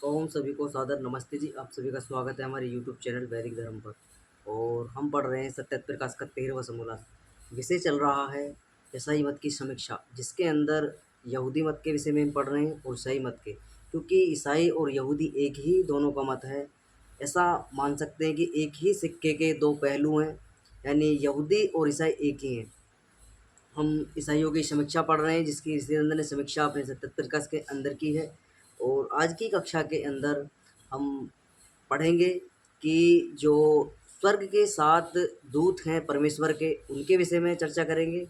ओम सभी को सादर नमस्ते जी। आप सभी का स्वागत है हमारे यूट्यूब चैनल वैदिक धर्म पर। और हम पढ़ रहे हैं सत्यात प्रकाश का 13वां समोल्लास। विषय चल रहा है ईसाई मत की समीक्षा, जिसके अंदर यहूदी मत के विषय में हम पढ़ रहे हैं और ईसाई मत के, क्योंकि ईसाई और यहूदी एक ही दोनों का मत है। ऐसा मान सकते हैं कि एक ही सिक्के के दो पहलू हैं, यानी यहूदी और ईसाई एक ही हैं। हम ईसाइयों की समीक्षा पढ़ रहे हैं, जिसकी इसी अंदर ने समीक्षा अपने सत्यात प्रकाश के अंदर की है। और आज की कक्षा के अंदर हम पढ़ेंगे कि जो स्वर्ग के 7 दूत हैं परमेश्वर के, उनके विषय में चर्चा करेंगे।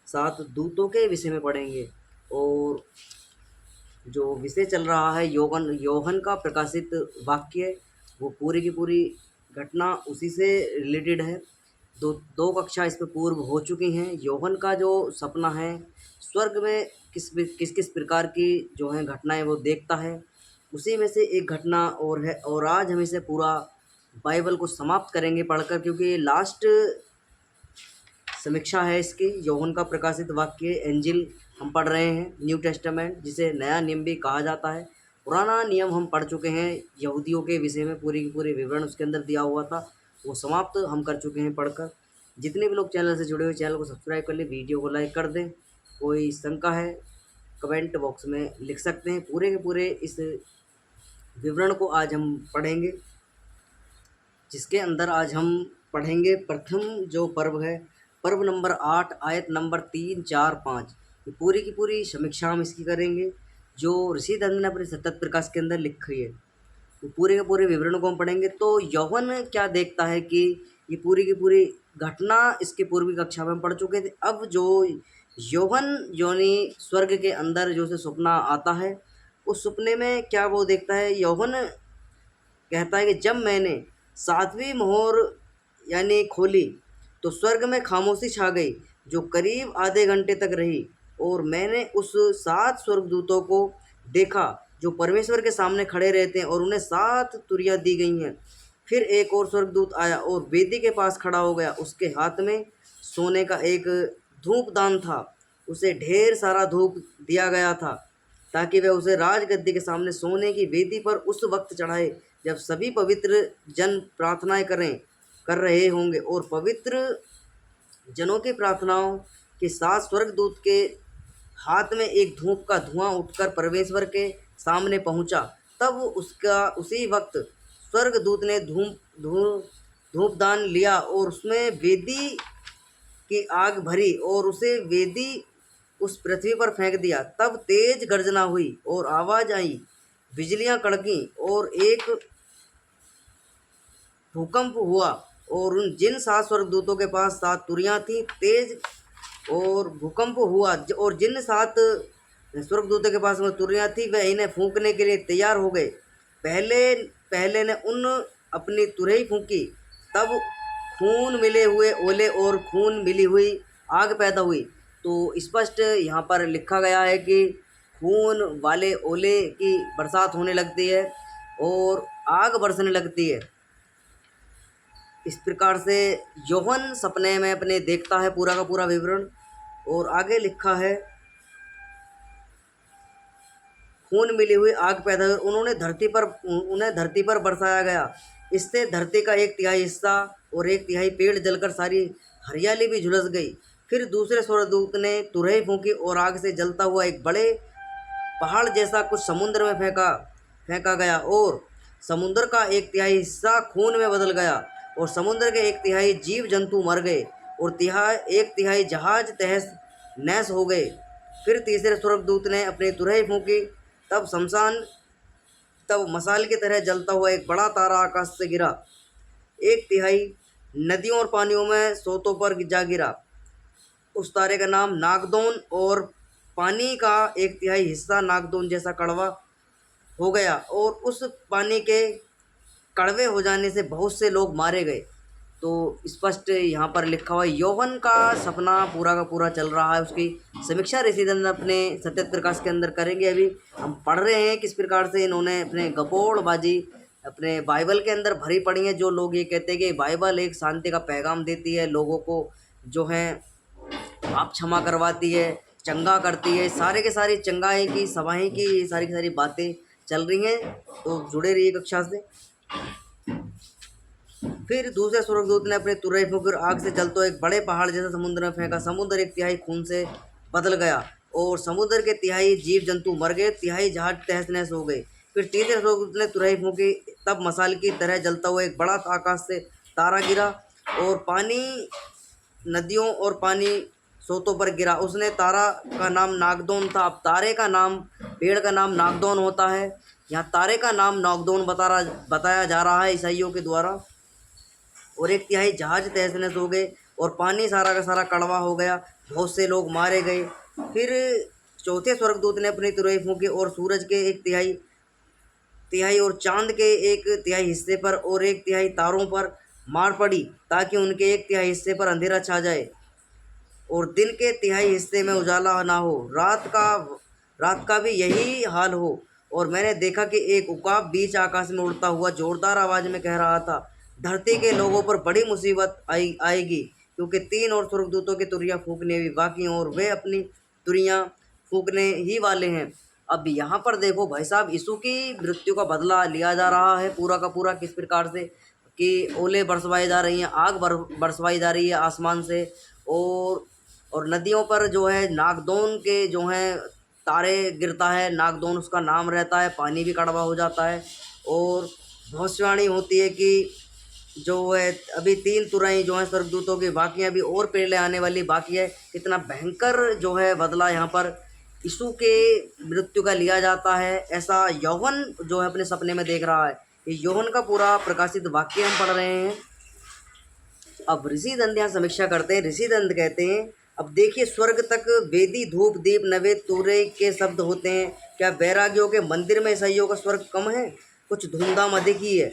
7 दूतों के विषय में पढ़ेंगे। और जो विषय चल रहा है योहन योहन का प्रकाशित वाक्य, वो पूरी की पूरी घटना उसी से रिलेटेड है। दो दो कक्षा इस पे पूर्व हो चुकी हैं। योहन का जो सपना है, स्वर्ग में किस किस प्रकार की जो है घटनाएं वो देखता है, उसी में से एक घटना और है। और आज हम इसे पूरा बाइबल को समाप्त करेंगे पढ़कर, क्योंकि ये लास्ट समीक्षा है इसकी। यूहन्ना का प्रकाशित वाक्य एंजिल हम पढ़ रहे हैं, न्यू टेस्टामेंट, जिसे नया नियम भी कहा जाता है। पुराना नियम हम पढ़ चुके हैं, यहूदियों के विषय में पूरी की पूरी विवरण उसके अंदर दिया हुआ था, वो समाप्त हम कर चुके हैं पढ़कर। जितने भी लोग चैनल से जुड़े हुए, चैनल को सब्सक्राइब कर ले, वीडियो को लाइक कर दें। कोई शंका है कमेंट बॉक्स में लिख सकते हैं। पूरे के पूरे इस विवरण को आज हम पढ़ेंगे, जिसके अंदर आज हम पढ़ेंगे प्रथम जो पर्व है, पर्व नंबर 8, आयत नंबर 3, 4, 5। ये पूरी की पूरी समीक्षा हम इसकी करेंगे, जो ऋषि दंड ने अपने सत्यात प्रकाश के अंदर लिखी है। तो पूरे के पूरे विवरण को हम पढ़ेंगे। तो यौवन क्या देखता है कि ये पूरी की पूरी घटना इसके पूर्वी कक्षा में हम पढ़ चुके थे। अब जो यौवन योनि स्वर्ग के अंदर जो उसे सपना आता है, उस सपने में क्या वो देखता है, यौवन कहता है कि जब मैंने 7वीं मोहर यानी खोली, तो स्वर्ग में खामोशी छा गई, जो करीब आधे घंटे तक रही। और मैंने उस 7 स्वर्गदूतों को देखा, जो परमेश्वर के सामने खड़े रहते हैं, और उन्हें 7 तुरियां दी गई हैं। फिर एक और स्वर्गदूत आया और वेदी के पास खड़ा हो गया। उसके हाथ में सोने का एक धूपदान था। उसे ढेर सारा धूप दिया गया था, ताकि वह उसे राजगद्दी के सामने सोने की वेदी पर उस वक्त चढ़ाए, जब सभी पवित्र जन प्रार्थनाएं कर रहे होंगे। और पवित्र जनों की प्रार्थनाओं के साथ स्वर्गदूत के हाथ में एक धूप का धुआं उठकर परमेश्वर के सामने पहुंचा। तब उसका उसी वक्त स्वर्गदूत ने धूपदान लिया और उसमें वेदी की आग भरी और उसे वेदी उस पृथ्वी पर फेंक दिया। तब तेज गर्जना हुई और आवाज आई, बिजलियां कड़की और एक भूकंप हुआ। और उन जिन 7 स्वर्गदूतों के पास 7 तुरियां थीं, तेज और भूकंप हुआ। और जिन 7 स्वर्गदूतों के पास में तुरियां थी, वह इन्हें फूंकने के लिए तैयार हो गए। पहले पहले ने उन अपनी तुरही फूंकी, तब खून मिले हुए ओले और खून मिली हुई आग पैदा हुई। तो स्पष्ट यहाँ पर लिखा गया है कि खून वाले ओले की बरसात होने लगती है और आग बरसने लगती है। इस प्रकार से योहन सपने में अपने देखता है पूरा का पूरा विवरण। और आगे लिखा है, खून मिली हुई आग पैदा हुई, उन्हें धरती पर बरसाया गया। इससे धरती का 1/3 हिस्सा और 1/3 पेड़ जलकर सारी हरियाली भी झुलस गई। फिर दूसरे स्वर्गदूत ने तुरही फूंकी और आग से जलता हुआ एक बड़े पहाड़ जैसा कुछ समुद्र में फेंका गया। और समुद्र का 1/3 हिस्सा खून में बदल गया और समुद्र के 1/3 जीव जंतु मर गए और 1/3 जहाज तहस नहस हो गए। फिर तीसरे स्वर्गदूत ने अपनी तुरही फूंकी, तब मशाल की तरह जलता हुआ एक बड़ा तारा आकाश से गिरा। 1/3 नदियों और पानियों में सोतों पर जा गिरा। उस तारे का नाम नागदोन, और पानी का 1/3 हिस्सा नागदोन जैसा कड़वा हो गया। और उस पानी के कड़वे हो जाने से बहुत से लोग मारे गए। तो स्पष्ट यहाँ पर लिखा हुआ है, यौवन का सपना पूरा का पूरा चल रहा है। उसकी समीक्षा ऋषिदंड अपने सत्यात प्रकाश के अंदर करेंगे। अभी हम पढ़ रहे हैं किस प्रकार से इन्होंने अपने गपोड़बाजी अपने बाइबल के अंदर भरी पड़ी है। जो लोग ये कहते हैं कि बाइबल एक शांति का पैगाम देती है, लोगों को जो है पाप क्षमा करवाती है, चंगा करती है, सारे के सारी चंगाई की सभाएँ की सारी बातें चल रही हैं, तो जुड़े रहिए कक्षा से। फिर दूसरे स्वर्गदूत ने अपने तुरही फूंकी और आग से जलते एक बड़े पहाड़ जैसा समुद्र में फेंका। समुद्र एक तिहाई खून से बदल गया और समुद्र के तिहाई जीव जंतु मर गए, तिहाई जहाज तहस नहस हो गए। फिर तीसरे स्वर्गदूत ने तुरही फूंकी, तब मसाल की तरह जलता हुआ एक बड़ा आकाश से तारा गिरा और पानी नदियों और पानी सोतों पर गिरा। उसने तारा का नाम नागदौन था। अब तारे का नाम, पेड़ का नाम नागदौन होता है। यहाँ तारे का नाम नागदौन बताया जा रहा है ईसाइयों के द्वारा। और एक तिहाई जहाज तहस नहस हो गए और पानी सारा का सारा कड़वा हो गया, बहुत से लोग मारे गए। फिर चौथे स्वर्गदूत ने अपनी तुरही फूंकी और सूरज के एक तिहाई तिहाई और चांद के एक तिहाई हिस्से पर और एक तिहाई तारों पर मार पड़ी, ताकि उनके एक तिहाई हिस्से पर अंधेरा छा जाए और दिन के तिहाई हिस्से में उजाला ना हो, रात का भी यही हाल हो। और मैंने देखा कि एक उकाब बीच आकाश में उड़ता हुआ जोरदार आवाज़ में कह रहा था, धरती के लोगों पर बड़ी मुसीबत आएगी, क्योंकि 3 और स्वर्गदूतों की तुरियां फूंकने भी बाकी हैं और वे अपनी तुरियां फूंकने ही वाले हैं। अब यहाँ पर देखो भाई साहब, यीशु की मृत्यु का बदला लिया जा रहा है पूरा का पूरा, किस प्रकार से कि ओले बरसवाई जा रही हैं, आग बरसवाई जा रही है आसमान से, और नदियों पर जो है नागदौन के जो हैं तारे गिरता है, नागदौन उसका नाम रहता है, पानी भी कड़वा हो जाता है। और भविष्यवाणी होती है कि जो है अभी 3 तुरही जो हैं स्वर्गदूतों की बाकी हैं, अभी और पहले आने वाली बाकी है। कितना भयंकर जो है बदला यहाँ पर यीशु के मृत्यु का लिया जाता है, ऐसा यूहन्ना जो है अपने सपने में देख रहा है। ये यूहन्ना का पूरा प्रकाशित वाक्य हम पढ़ रहे हैं। अब ऋषि दंत यहाँ समीक्षा करते हैं। ऋषि दंत कहते हैं, अब देखिए स्वर्ग तक वेदी धूप दीप नवेद तुरे के शब्द होते हैं। क्या वैरागियों के मंदिर में ईसाइयों का स्वर्ग कम है? कुछ धूमधाम अधिक ही है।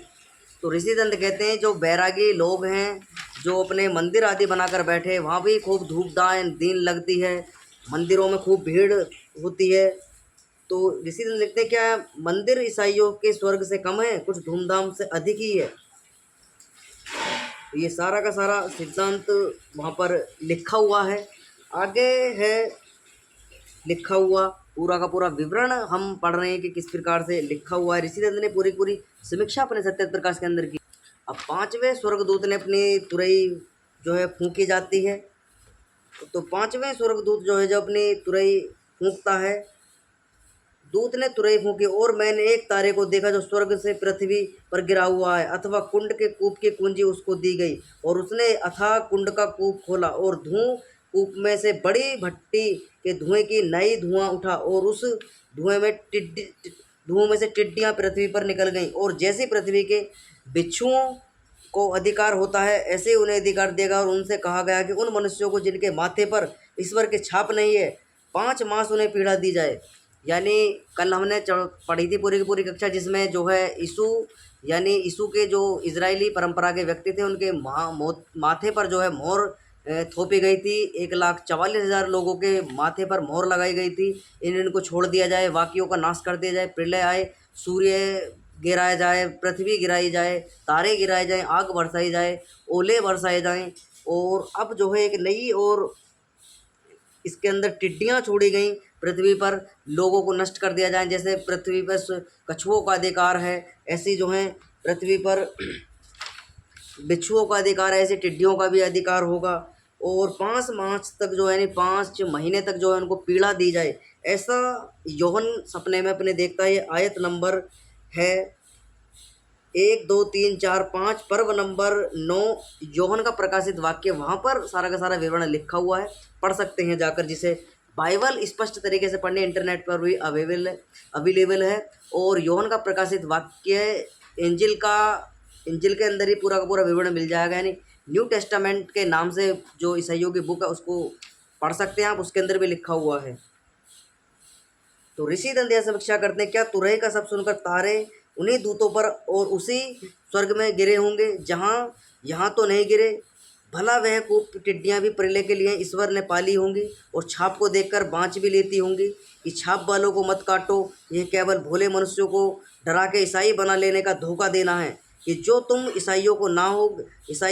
तो ऋषि दंत कहते हैं जो वैरागी लोग हैं, जो अपने मंदिर आदि बनाकर बैठे, वहाँ भी खूब धूपदान दिन लगती है, मंदिरों में खूब भीड़ होती है। तो ऋषि दंत लिखते हैं क्या मंदिर ईसाइयों के स्वर्ग से कम है? कुछ धूमधाम से अधिक ही है। तो ये सारा का सारा सिद्धांत वहाँ पर लिखा हुआ है। आगे है लिखा हुआ पूरा का पूरा विवरण हम पढ़ रहे हैं कि किस प्रकार से लिखा हुआ है। ऋषि दंत ने पूरी समीक्षा अपने सत्य प्रकाश के अंदर की। अब 5वें स्वर्गदूत ने अपनी तुरही जो है फूंकी जाती है। तो 5वें स्वर्गदूत जो है जो अपनी तुरही फूंकता है, दूत ने तुरही फूंकी और मैंने एक तारे को देखा जो स्वर्ग से पृथ्वी पर गिरा हुआ है, अथवा कुंड के कूप की कुंजी उसको दी गई और उसने अथाह कुंड का कूप खोला और कूप में से बड़ी भट्टी के धुएं की नई धुआं उठा और उस धुएं में से टिड्डियाँ पृथ्वी पर निकल गईं और जैसे पृथ्वी के बिच्छुओं को अधिकार होता है ऐसे उन्हें अधिकार देगा। और उनसे कहा गया कि उन मनुष्यों को जिनके माथे पर ईश्वर की छाप नहीं है 5 मास उन्हें पीड़ा दी जाए। यानी कल हमने पढ़ी थी पूरी की पूरी कक्षा, जिसमें जो है यीशु के जो इजरायली परंपरा के व्यक्ति थे उनके माथे पर जो है मोहर थोपी गई थी। 1,44,000 लोगों के माथे पर मोहर लगाई गई थी। इनको छोड़ दिया जाए, बाकियों का नाश कर दिया जाए, प्रलय आए, सूर्य गिराया जाए, पृथ्वी गिराई जाए, तारे गिराए जाए, आग बरसाई जाए, ओले बरसाए जाएं। और अब जो है एक नई और इसके अंदर टिड्डियाँ छोड़ी गई पृथ्वी पर, लोगों को नष्ट कर दिया जाए। जैसे पृथ्वी पर कछुओं का अधिकार है, ऐसी जो है पृथ्वी पर बिच्छुओं का अधिकार है, ऐसे टिड्डियों का भी अधिकार होगा। और 5 मास तक जो है यानी 5 महीने तक जो है उनको पीड़ा दी जाए, ऐसा यूहन्ना सपने में अपने देखता है। ये आयत नंबर है 1 2 3 4 5 पर्व नंबर 9 यूहन्ना का प्रकाशित वाक्य, वहाँ पर सारा का सारा विवरण लिखा हुआ है, पढ़ सकते हैं जाकर। जिसे बाइबल स्पष्ट तरीके से पढ़ने इंटरनेट पर भी अवेलेबल है। और यूहन्ना का प्रकाशित वाक्य इंजिल के अंदर ही पूरा का पूरा विवरण मिल जाएगा। यानी न्यू टेस्टामेंट के नाम से जो ईसाइयों की बुक है उसको पढ़ सकते हैं आप, उसके अंदर भी लिखा हुआ है। तो ऋषि दंत यह समीक्षा करते हैं, क्या तुरही का शब्द सुनकर तारे उन्हीं दूतों पर और उसी स्वर्ग में गिरे होंगे जहाँ यहाँ तो नहीं गिरे? भला वह कूप टिड्डियाँ भी प्रलय के लिए ईश्वर ने पाली होंगी और छाप को देखकर बाँच भी लेती होंगी कि छाप वालों को मत काटो, यह केवल भोले मनुष्यों को डरा के ईसाई बना लेने का धोखा देना है कि जो तुम ईसाई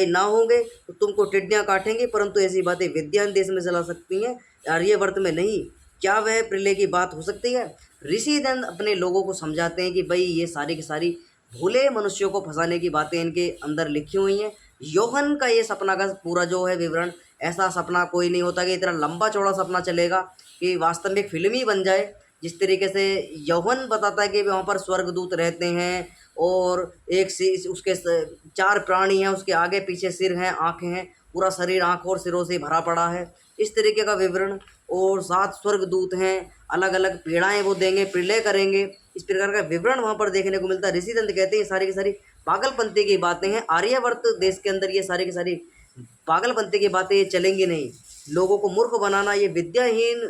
ना होंगे तो तुमको टिड्डियाँ काटेंगे, परंतु ऐसी बातें विद्वान देश में चला सकती हैं, आर्यवर्त में नहीं। क्या वह प्रलय की बात हो सकती है? ऋषि दंत अपने लोगों को समझाते हैं कि भाई ये सारी की सारी भोले मनुष्यों को फंसाने की बातें इनके अंदर लिखी हुई हैं। योहन का ये सपना का पूरा जो है विवरण, ऐसा सपना कोई नहीं होता कि इतना लंबा चौड़ा सपना चलेगा कि वास्तव में एक फिल्म ही बन जाए। जिस तरीके से यौवन बताता है कि वहाँ पर स्वर्गदूत रहते हैं और एक उसके चार प्राणी हैं, उसके आगे पीछे सिर हैं, आँखें हैं, पूरा शरीर आँखों और सिरों से भरा पड़ा है, इस तरीके का विवरण। और 7 स्वर्गदूत हैं, अलग अलग पीड़ाएँ वो देंगे, प्रलय करेंगे, इस प्रकार का विवरण वहाँ पर देखने को मिलता है। ऋषि दंत कहते हैं ये सारी की सारी पागलपंथी की बातें हैं। आर्यावर्त देश के अंदर ये सारी की सारी पागलपंथी की बातें ये चलेंगी नहीं। लोगों को मूर्ख बनाना ये विद्याहीन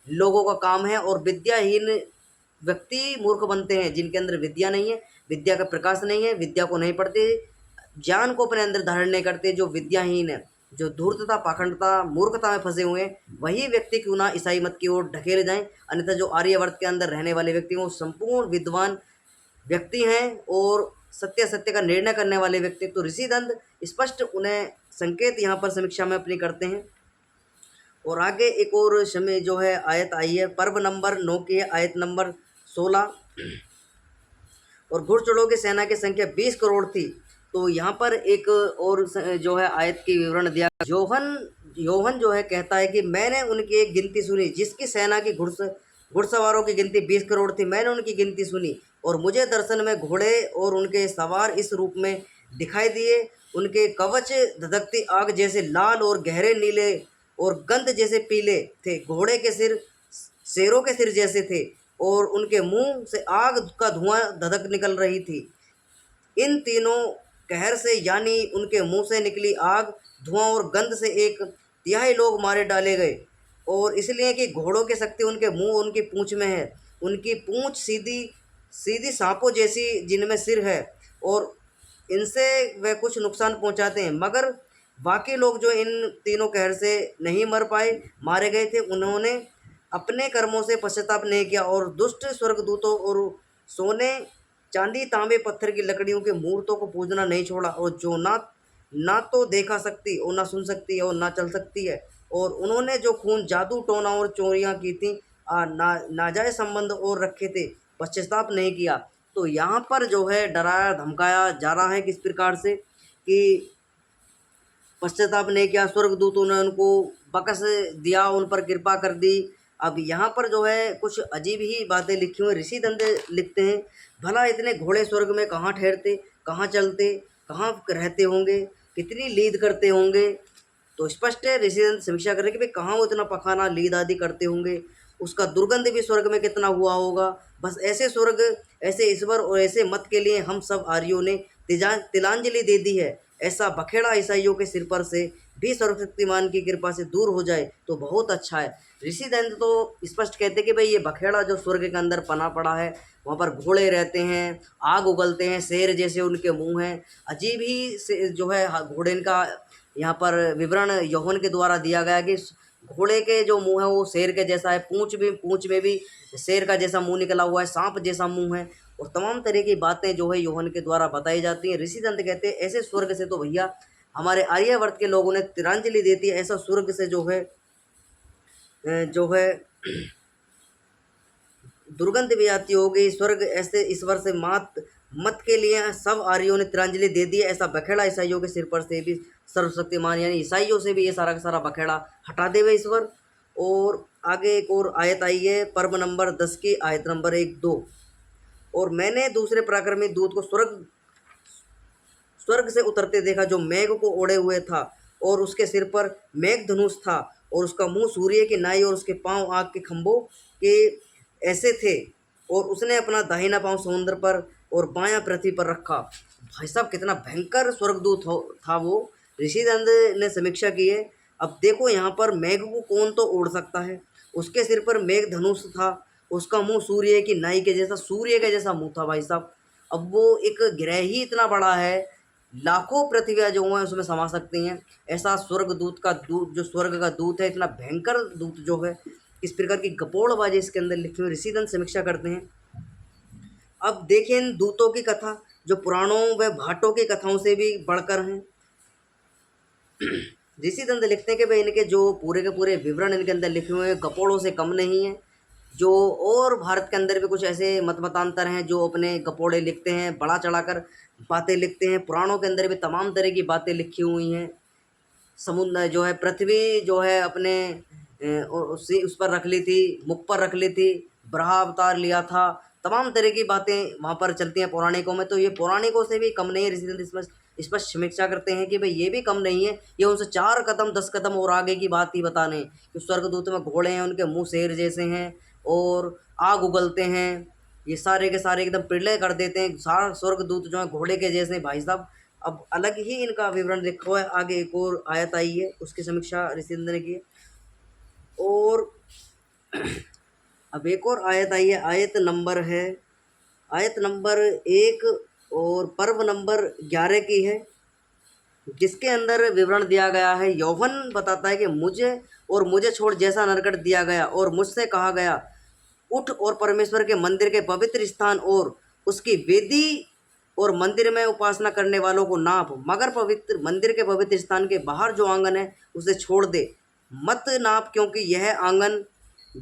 लोगों का काम है, और विद्याहीन व्यक्ति मूर्ख बनते हैं जिनके अंदर विद्या नहीं है, विद्या का प्रकाश नहीं है, विद्या को नहीं पढ़ते, ज्ञान को अपने अंदर धारण नहीं करते। जो विद्याहीन है, जो धूर्तता, पाखंडता, मूर्खता में फंसे हुए हैं, वही व्यक्ति क्यों ना ईसाई मत की ओर ढकेले जाएं। अन्यथा जो आर्यवर्त के अंदर रहने वाले व्यक्ति हैं वो संपूर्ण विद्वान व्यक्ति हैं और सत्य सत्य का निर्णय करने वाले व्यक्ति। तो ऋषि दंत स्पष्ट उन्हें संकेत यहाँ पर समीक्षा में अपनी करते हैं। और आगे एक और समय जो है आयत आई है, पर्व नंबर 9 की है, आयत नंबर 16। और घुड़चड़ों की सेना की संख्या 20 करोड़ थी। तो यहाँ पर एक और जो है आयत की विवरण दिया। योहन जो है कहता है कि मैंने उनकी एक गिनती सुनी, जिसकी सेना की घुड़सवारों की गिनती 20 करोड़ थी। मैंने उनकी गिनती सुनी और मुझे दर्शन में घोड़े और उनके सवार इस रूप में दिखाई दिए। उनके कवच धधकती आग जैसे लाल और गहरे नीले और गंध जैसे पीले थे। घोड़े के सिर शेरों के सिर जैसे थे और उनके मुंह से आग का धुआं धधक निकल रही थी। इन तीनों कहर से, यानी उनके मुंह से निकली आग, धुआं और गंध से 1/3 लोग मारे डाले गए। और इसलिए कि घोड़ों की शक्ति उनके मुंह, उनकी पूंछ में है। उनकी पूंछ सीधी सीधी सांपों जैसी जिनमें सिर है, और इनसे वे कुछ नुकसान पहुंचाते हैं। मगर बाकी लोग जो इन तीनों कहर से नहीं मर पाए, मारे गए थे, उन्होंने अपने कर्मों से पश्चाताप नहीं किया और दुष्ट स्वर्गदूतों और सोने, चांदी, तांबे, पत्थर की लकड़ियों के मूर्तों को पूजना नहीं छोड़ा। और जो ना तो देखा सकती और ना सुन सकती है और ना चल सकती है। और उन्होंने जो खून, जादू टोना और चोरियां की थी, नाजायज संबंध और रखे थे, पश्चाताप नहीं किया। तो यहाँ पर जो है डराया धमकाया जा रहा है किस प्रकार से कि पश्चाताप नहीं किया, स्वर्गदूतों ने उनको बकस दिया, उन पर कृपा कर दी। अब यहाँ पर जो है कुछ अजीब ही बातें लिखी हुई। ऋषि दंत लिखते हैं, भला इतने घोड़े स्वर्ग में कहाँ ठहरते, कहाँ चलते, कहाँ रहते होंगे, कितनी लीद करते होंगे। तो स्पष्ट है, ऋषि दंत समीक्षा करें कि भाई कहाँ वो इतना पखाना, लीद आदि करते होंगे। उसका दुर्गंध भी स्वर्ग में कितना हुआ होगा। बस ऐसे स्वर्ग, ऐसे ईश्वर और ऐसे मत के लिए हम सब आर्यों ने तिलांजलि दे दी है। ऐसा बखेड़ा ईसाइयों के सिर पर से भी सर्वशक्तिमान की कृपा से दूर हो जाए तो बहुत अच्छा है। ऋषि दंत तो स्पष्ट कहते हैं कि भाई ये बखेड़ा जो स्वर्ग के अंदर पना पड़ा है, वहाँ पर घोड़े रहते हैं, आग उगलते हैं, शेर जैसे उनके मुंह हैं। अजीब ही जो है घोड़े का यहाँ पर विवरण यौवन के द्वारा दिया गया कि घोड़े के जो मुंह है वो शेर के जैसा है, पूंछ में भी शेर का जैसा मुंह निकला हुआ है, सांप जैसा मुंह है। और तमाम तरह की बातें जो है यौवन के द्वारा बताई जाती हैं। ऋषि दंत कहते हैं ऐसे स्वर्ग से तो भैया हमारे आर्यावर्त के लोगों ने तिलांजलि देती है। ऐसा स्वर्ग से जो है दुर्गंध भी आती होगी। स्वर्ग ऐसे ईश्वर से मत के लिए सब आर्यों ने तिलांजलि दे दी है। ऐसा बखेड़ा ईसाइयों के सिर पर से भी सर्वशक्तिमान, यानी ईसाइयों से भी ये सारा का सारा बखेड़ा हटा देवे ईश्वर। और आगे एक और आयत आई है, पर्व नंबर 10 की आयत नंबर 1-2। और मैंने दूसरे पराक्रमी दूत को स्वर्ग से उतरते देखा, जो मेघ को ओढ़े हुए था और उसके सिर पर मेघ धनुष था और उसका मुंह सूर्य की नाई और उसके पांव आग के खंभों के ऐसे थे। और उसने अपना दाहिना पांव समुद्र पर और बायां पृथ्वी पर रखा। भाई साहब कितना भयंकर स्वर्गदूत था वो। ऋषिदंत ने समीक्षा की है। अब देखो यहाँ पर मेघ को कौन तो ओढ़ सकता है। उसके सिर पर मेघ धनुष था, उसका मुंह सूर्य की नाई के जैसा, सूर्य के जैसा मुंह था भाई साहब। अब वो एक ग्रह ही इतना बड़ा है, लाखों पृथ्वियाँ जो हैं उसमें समा सकती हैं। ऐसा स्वर्गदूत का दूत, जो स्वर्ग का दूत है, इतना भयंकर दूत जो है, इस प्रकार की गपोड़बाजी इसके अंदर लिखी हुई। ऋषिदंत समीक्षा करते हैं। अब देखिए इन दूतों की कथा जो पुराणों व भाटों की कथाओं से भी बढ़कर हैं। ऋषिदंत लिखते हैं कि भाई इनके जो पूरे के पूरे विवरण इनके अंदर लिखे हुए हैं गपोड़ों से कम नहीं है। जो और भारत के अंदर भी कुछ ऐसे मतमतांतर हैं जो अपने गपोड़े लिखते हैं, बढ़ा चढ़ाकर बातें लिखते हैं। पुराणों के अंदर भी तमाम तरह की बातें लिखी हुई हैं। समुद्र जो है, पृथ्वी जो है अपने उस पर रख ली थी, मुख पर रख ली थी, बराह अवतार लिया था। तमाम तरह की बातें वहाँ पर चलती हैं पौराणिकों में। तो ये पौराणिकों से भी कम नहीं है। ऋषिकेश स्पष्ट समीक्षा करते हैं कि भाई ये भी कम नहीं है, ये उनसे 4 कदम 10 कदम और आगे की बात ही बताने कि स्वर्गदूत में घोड़े हैं, उनके मुंह शेर जैसे हैं और आग उगलते हैं। ये सारे के सारे एकदम प्रलय कर देते हैं। सारा स्वर्गदूत जो है घोड़े के जैसे हैं भाई साहब। अब अलग ही इनका विवरण लिखा हुआ है। आगे एक और आयत आई है, उसकी समीक्षा ऋषिकेंद्र ने की है। और अब एक और आयत आई है, आयत नंबर 1 और पर्व नंबर 11 की है, जिसके अंदर विवरण दिया गया है। यौवन बताता है कि मुझे छोड़ जैसा नरकट दिया गया और मुझसे कहा गया, उठ और परमेश्वर के मंदिर के पवित्र स्थान और उसकी वेदी और मंदिर में उपासना करने वालों को नाप, मगर पवित्र मंदिर के पवित्र स्थान के बाहर जो आंगन है उसे छोड़ दे, मत नाप, क्योंकि यह आंगन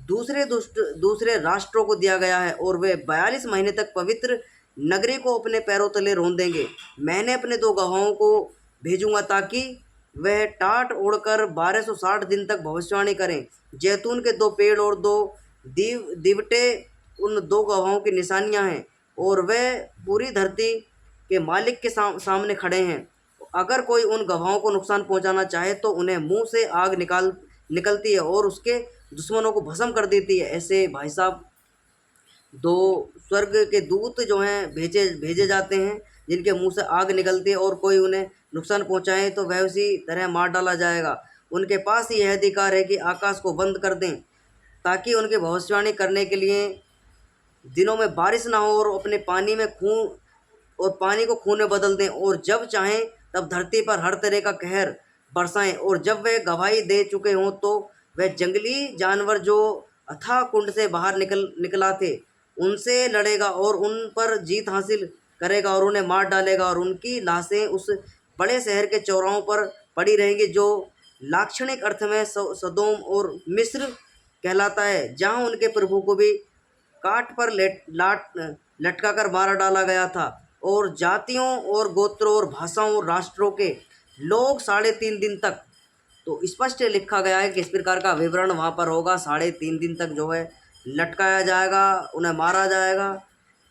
दूसरे राष्ट्रों को दिया गया है और वे 42 महीने तक पवित्र नगरी को अपने पैरों तले रौंदेंगे। मैंने अपने 2 गवाहों को भेजूंगा ताकि वह टाट ओढ़कर 1260 दिन तक भविष्यवाणी करें। जैतून के 2 पेड़ और 2 दिवटे उन 2 गवाहों की निशानियां हैं और वे पूरी धरती के मालिक के सामने खड़े हैं। अगर कोई उन गवाहों को नुकसान पहुंचाना चाहे तो उन्हें मुंह से आग निकलती है और उसके दुश्मनों को भस्म कर देती है। ऐसे भाई साहब 2 स्वर्ग के दूत जो हैं भेजे जाते हैं, जिनके मुंह से आग निकलती है और कोई उन्हें नुकसान पहुंचाए तो वह उसी तरह मार डाला जाएगा। उनके पास यह अधिकार है कि आकाश को बंद कर दें ताकि उनके भविष्यवाणी करने के लिए दिनों में बारिश ना हो और अपने पानी को खून में बदल दें और जब चाहें तब धरती पर हर तरह का कहर बरसाएं। और जब वे गवाही दे चुके हों तो वह जंगली जानवर जो अथाह कुंड से बाहर निकला थे उनसे लड़ेगा और उन पर जीत हासिल करेगा और उन्हें मार डालेगा और उनकी लाशें उस बड़े शहर के चौराहों पर पड़ी रहेंगी जो लाक्षणिक अर्थ में सदोम और मिस्र कहलाता है, जहाँ उनके प्रभु को भी काट पर लटका कर मारा डाला गया था। और जातियों और गोत्रों और भाषाओं और राष्ट्रों के लोग 3.5 दिन तक, तो स्पष्ट लिखा गया है कि इस प्रकार का विवरण वहाँ पर होगा। 3.5 दिन तक जो है लटकाया जाएगा, उन्हें मारा जाएगा।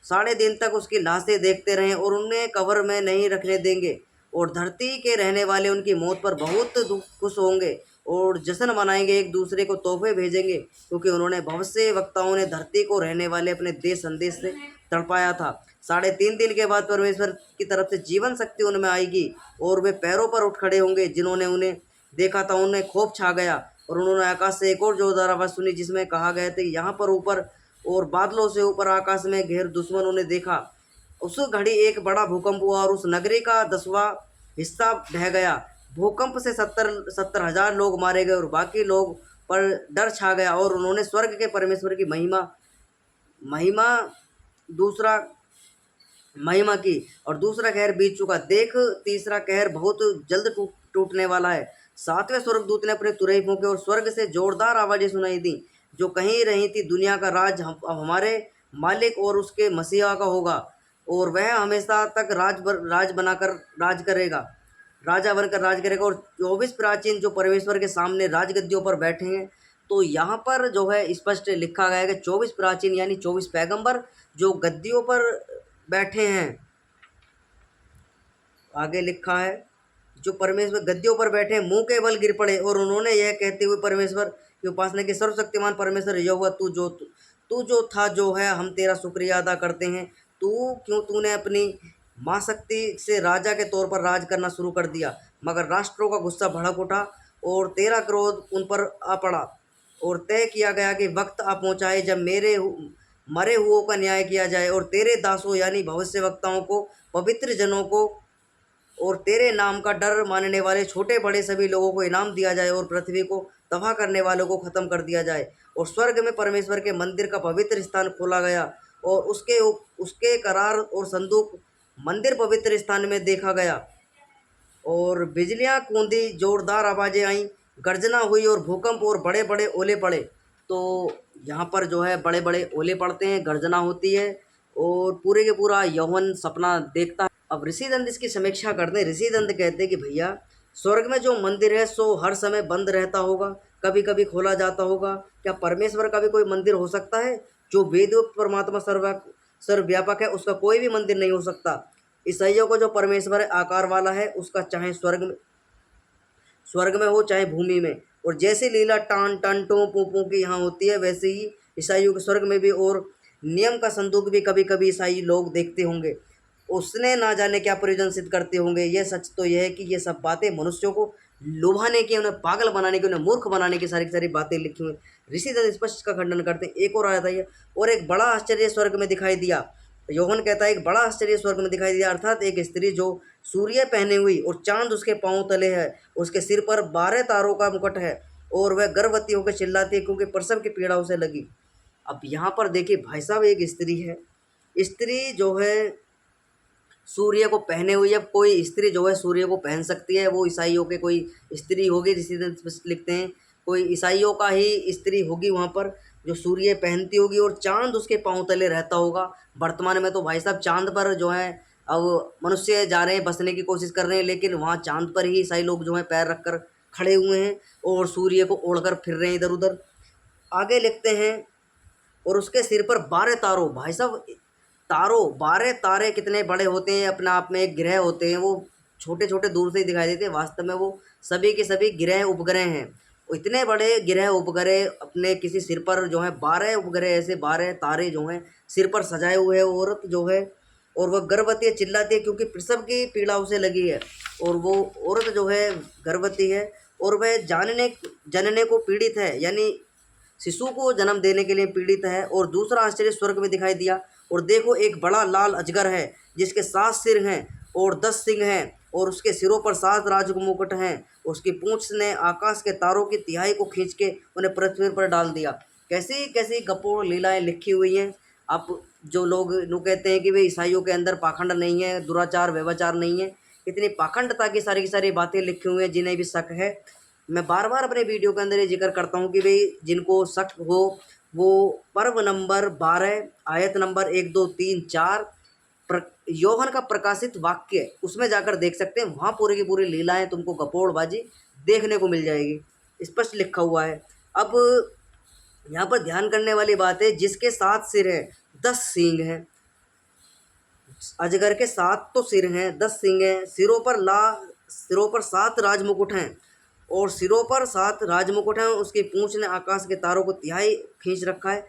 3.5 दिन तक उसकी लाशें देखते रहें और उन्हें कब्र में नहीं रखने देंगे और धरती के रहने वाले उनकी मौत पर बहुत खुश होंगे और जश्न मनाएंगे, एक दूसरे को तोहफे भेजेंगे, क्योंकि उन्होंने भविष्यवक्ताओं ने धरती को रहने वाले अपने देश संदेश से तड़पाया था। 3.5 दिन के बाद परमेश्वर की तरफ से जीवन शक्ति उनमें आएगी और वे पैरों पर उठ खड़े होंगे। जिन्होंने उन्हें देखा था उन्हें खौफ छा गया और उन्होंने आकाश से एक और जोरदार आवाज़ सुनी जिसमें कहा गया था कि यहाँ पर ऊपर और बादलों से ऊपर आकाश में घेर दुश्मन उन्हें देखा। उस घड़ी एक बड़ा भूकंप हुआ और उस नगरी का 10वां हिस्सा ढह गया। भूकंप से 70,000 लोग मारे गए और बाकी लोग पर डर छा गया और उन्होंने स्वर्ग के परमेश्वर की महिमा दूसरा महिमा की। और दूसरा कहर बीत चुका, देख तीसरा कहर बहुत जल्द टूटने वाला है। 7वें स्वर्गदूत ने अपने तुरही फूंके और स्वर्ग से जोरदार आवाज़ें सुनाई दी जो कहीं रही थी, दुनिया का राज अब हमारे मालिक और उसके मसीहा का होगा और वह हमेशा तक राजा बनकर राज करेगा। और 24 प्राचीन जो परमेश्वर के सामने राजगद्दियों पर बैठे हैं, तो यहाँ पर जो है स्पष्ट लिखा गया है कि 24 प्राचीन यानी 24 पैगंबर जो गद्दियों पर बैठे हैं। आगे लिखा है, जो परमेश्वर गद्दियों पर बैठे मुंह के बल गिर पड़े और उन्होंने यह कहते हुए परमेश्वर की उपासना की, सर्वशक्तिमान परमेश्वर यहोवा तू जो था जो है, हम तेरा शुक्रिया अदा करते हैं। तूने अपनी महाशक्ति से राजा के तौर पर राज करना शुरू कर दिया, मगर राष्ट्रों का गुस्सा भड़क उठा और तेरा क्रोध उन पर आ पड़ा और तय किया गया कि वक्त आ पहुँचा है जब मरे हुओं का न्याय किया जाए और तेरे दासों यानी भविष्यवक्ताओं को, पवित्र जनों को और तेरे नाम का डर मानने वाले छोटे बड़े सभी लोगों को इनाम दिया जाए और पृथ्वी को तबाह करने वालों को ख़त्म कर दिया जाए। और स्वर्ग में परमेश्वर के मंदिर का पवित्र स्थान खोला गया और उसके करार और संदूक मंदिर पवित्र स्थान में देखा गया और बिजलियां कूदी, जोरदार आवाज़ें आईं, गर्जना हुई और भूकंप और बड़े बड़े ओले पड़े। तो यहाँ पर जो है बड़े बड़े ओले पड़ते हैं, गर्जना होती है और पूरे के पूरा यौवन सपना देखता है। अब ऋषि दंत इसकी समीक्षा करते हैं। ऋषि दंत कहते हैं कि भैया स्वर्ग में जो मंदिर है सो हर समय बंद रहता होगा, कभी कभी खोला जाता होगा। क्या परमेश्वर का भी कोई मंदिर हो सकता है? जो वेदोक्त परमात्मा सर्वव्यापक है उसका कोई भी मंदिर नहीं हो सकता। ईसाइयों को जो परमेश्वर आकार वाला है उसका चाहे स्वर्ग में हो चाहे भूमि में। और जैसे लीला टान टन टो पू पू की यहाँ होती है वैसे ही ईसाइयों के स्वर्ग में भी। और नियम का संदूक भी कभी कभी ईसाई लोग देखते होंगे। उसने ना जाने क्या प्रयोजन सिद्ध करते होंगे। यह सच तो यह है कि ये सब बातें मनुष्यों को लुभाने की, उन्हें पागल बनाने की, उन्हें मूर्ख बनाने की सारी की सारी बातें लिखी हुई। ऋषि दंत स्पष्ट इसका खंडन करते हैं। एक और आया था ये, और एक बड़ा आश्चर्य स्वर्ग में दिखाई दिया। योहन कहता है एक बड़ा आश्चर्य स्वर्ग में दिखाई दिया, अर्थात एक स्त्री जो सूर्य पहने हुई और चांद उसके पांव तले है, उसके सिर पर 12 तारों का मुकुट है और वह गर्भवती होकर चिल्लाती है क्योंकि प्रसव की पीड़ा उसे लगी। अब यहाँ पर देखिए भाई साहब, एक स्त्री है, स्त्री जो है सूर्य को पहने हुई। अब कोई स्त्री जो है सूर्य को पहन सकती है, वो ईसाइयों के कोई स्त्री होगी, ऋषि लिखते हैं कोई ईसाइयों का ही स्त्री होगी वहाँ पर जो सूर्य पहनती होगी और चांद उसके पांव तले रहता होगा। वर्तमान में तो भाई साहब चांद पर जो है अब मनुष्य जा रहे हैं, बसने की कोशिश कर रहे हैं, लेकिन वहाँ चांद पर ही ईसाई लोग जो है पैर रखकर खड़े हुए हैं और सूर्य को ओढ़कर फिर रहे हैं इधर उधर। आगे लिखते हैं, और उसके सिर पर 12 तारों। भाई साहब तारों 12 तारे कितने बड़े होते हैं, अपने आप में एक ग्रह होते हैं। वो छोटे छोटे दूर से ही दिखाई देते हैं, वास्तव में वो सभी के सभी ग्रह उपग्रह हैं। वो इतने बड़े ग्रह उपग्रह अपने किसी सिर पर जो है 12 उपग्रह, ऐसे 12 तारे जो हैं सिर पर सजाए हुए है औरत जो है। और वह गर्भवती है, चिल्लाती है क्योंकि प्रसव की पीड़ा उसे लगी है। और वो औरत जो है गर्भवती है और वह जनने को पीड़ित है, यानी शिशु को जन्म देने के लिए पीड़ित है। और दूसरा आश्चर्य स्वर्ग में दिखाई दिया, और देखो एक बड़ा लाल अजगर है जिसके 7 सिर हैं और 10 सिंग हैं और उसके सिरों पर 7 राजमुकुट हैं। उसकी पूंछ ने आकाश के तारों की तिहाई को खींच के उन्हें पृथ्वी पर डाल दिया। कैसी कैसी गपोड़ लीलाएं लिखी हुई हैं। अब जो लोग कहते हैं कि भाई ईसाइयों के अंदर पाखंड नहीं है, दुराचार व्यभिचार नहीं है, इतनी पाखंडता की सारी बातें लिखी हुई हैं जिन्हें भी शक है। मैं बार बार अपने वीडियो के अंदर ये जिक्र करता हूँ कि भाई जिनको शक हो वो पर्व नंबर 12 आयत नंबर 1 2 3 4 योहन का प्रकाशित वाक्य उसमें जाकर देख सकते हैं। वहाँ पूरी की पूरी लीलाएं तुमको गपोड़बाजी देखने को मिल जाएगी, स्पष्ट लिखा हुआ है। अब यहाँ पर ध्यान करने वाली बात है, जिसके 7 सिर हैं 10 सींग हैं। अजगर के 7 तो सिर हैं, 10 सींग हैं। सिरों पर 7 राजमुकुट हैं और सिरों पर 7 राजमुकुट हैं। उसकी पूंछ ने आकाश के तारों को तिहाई खींच रखा है,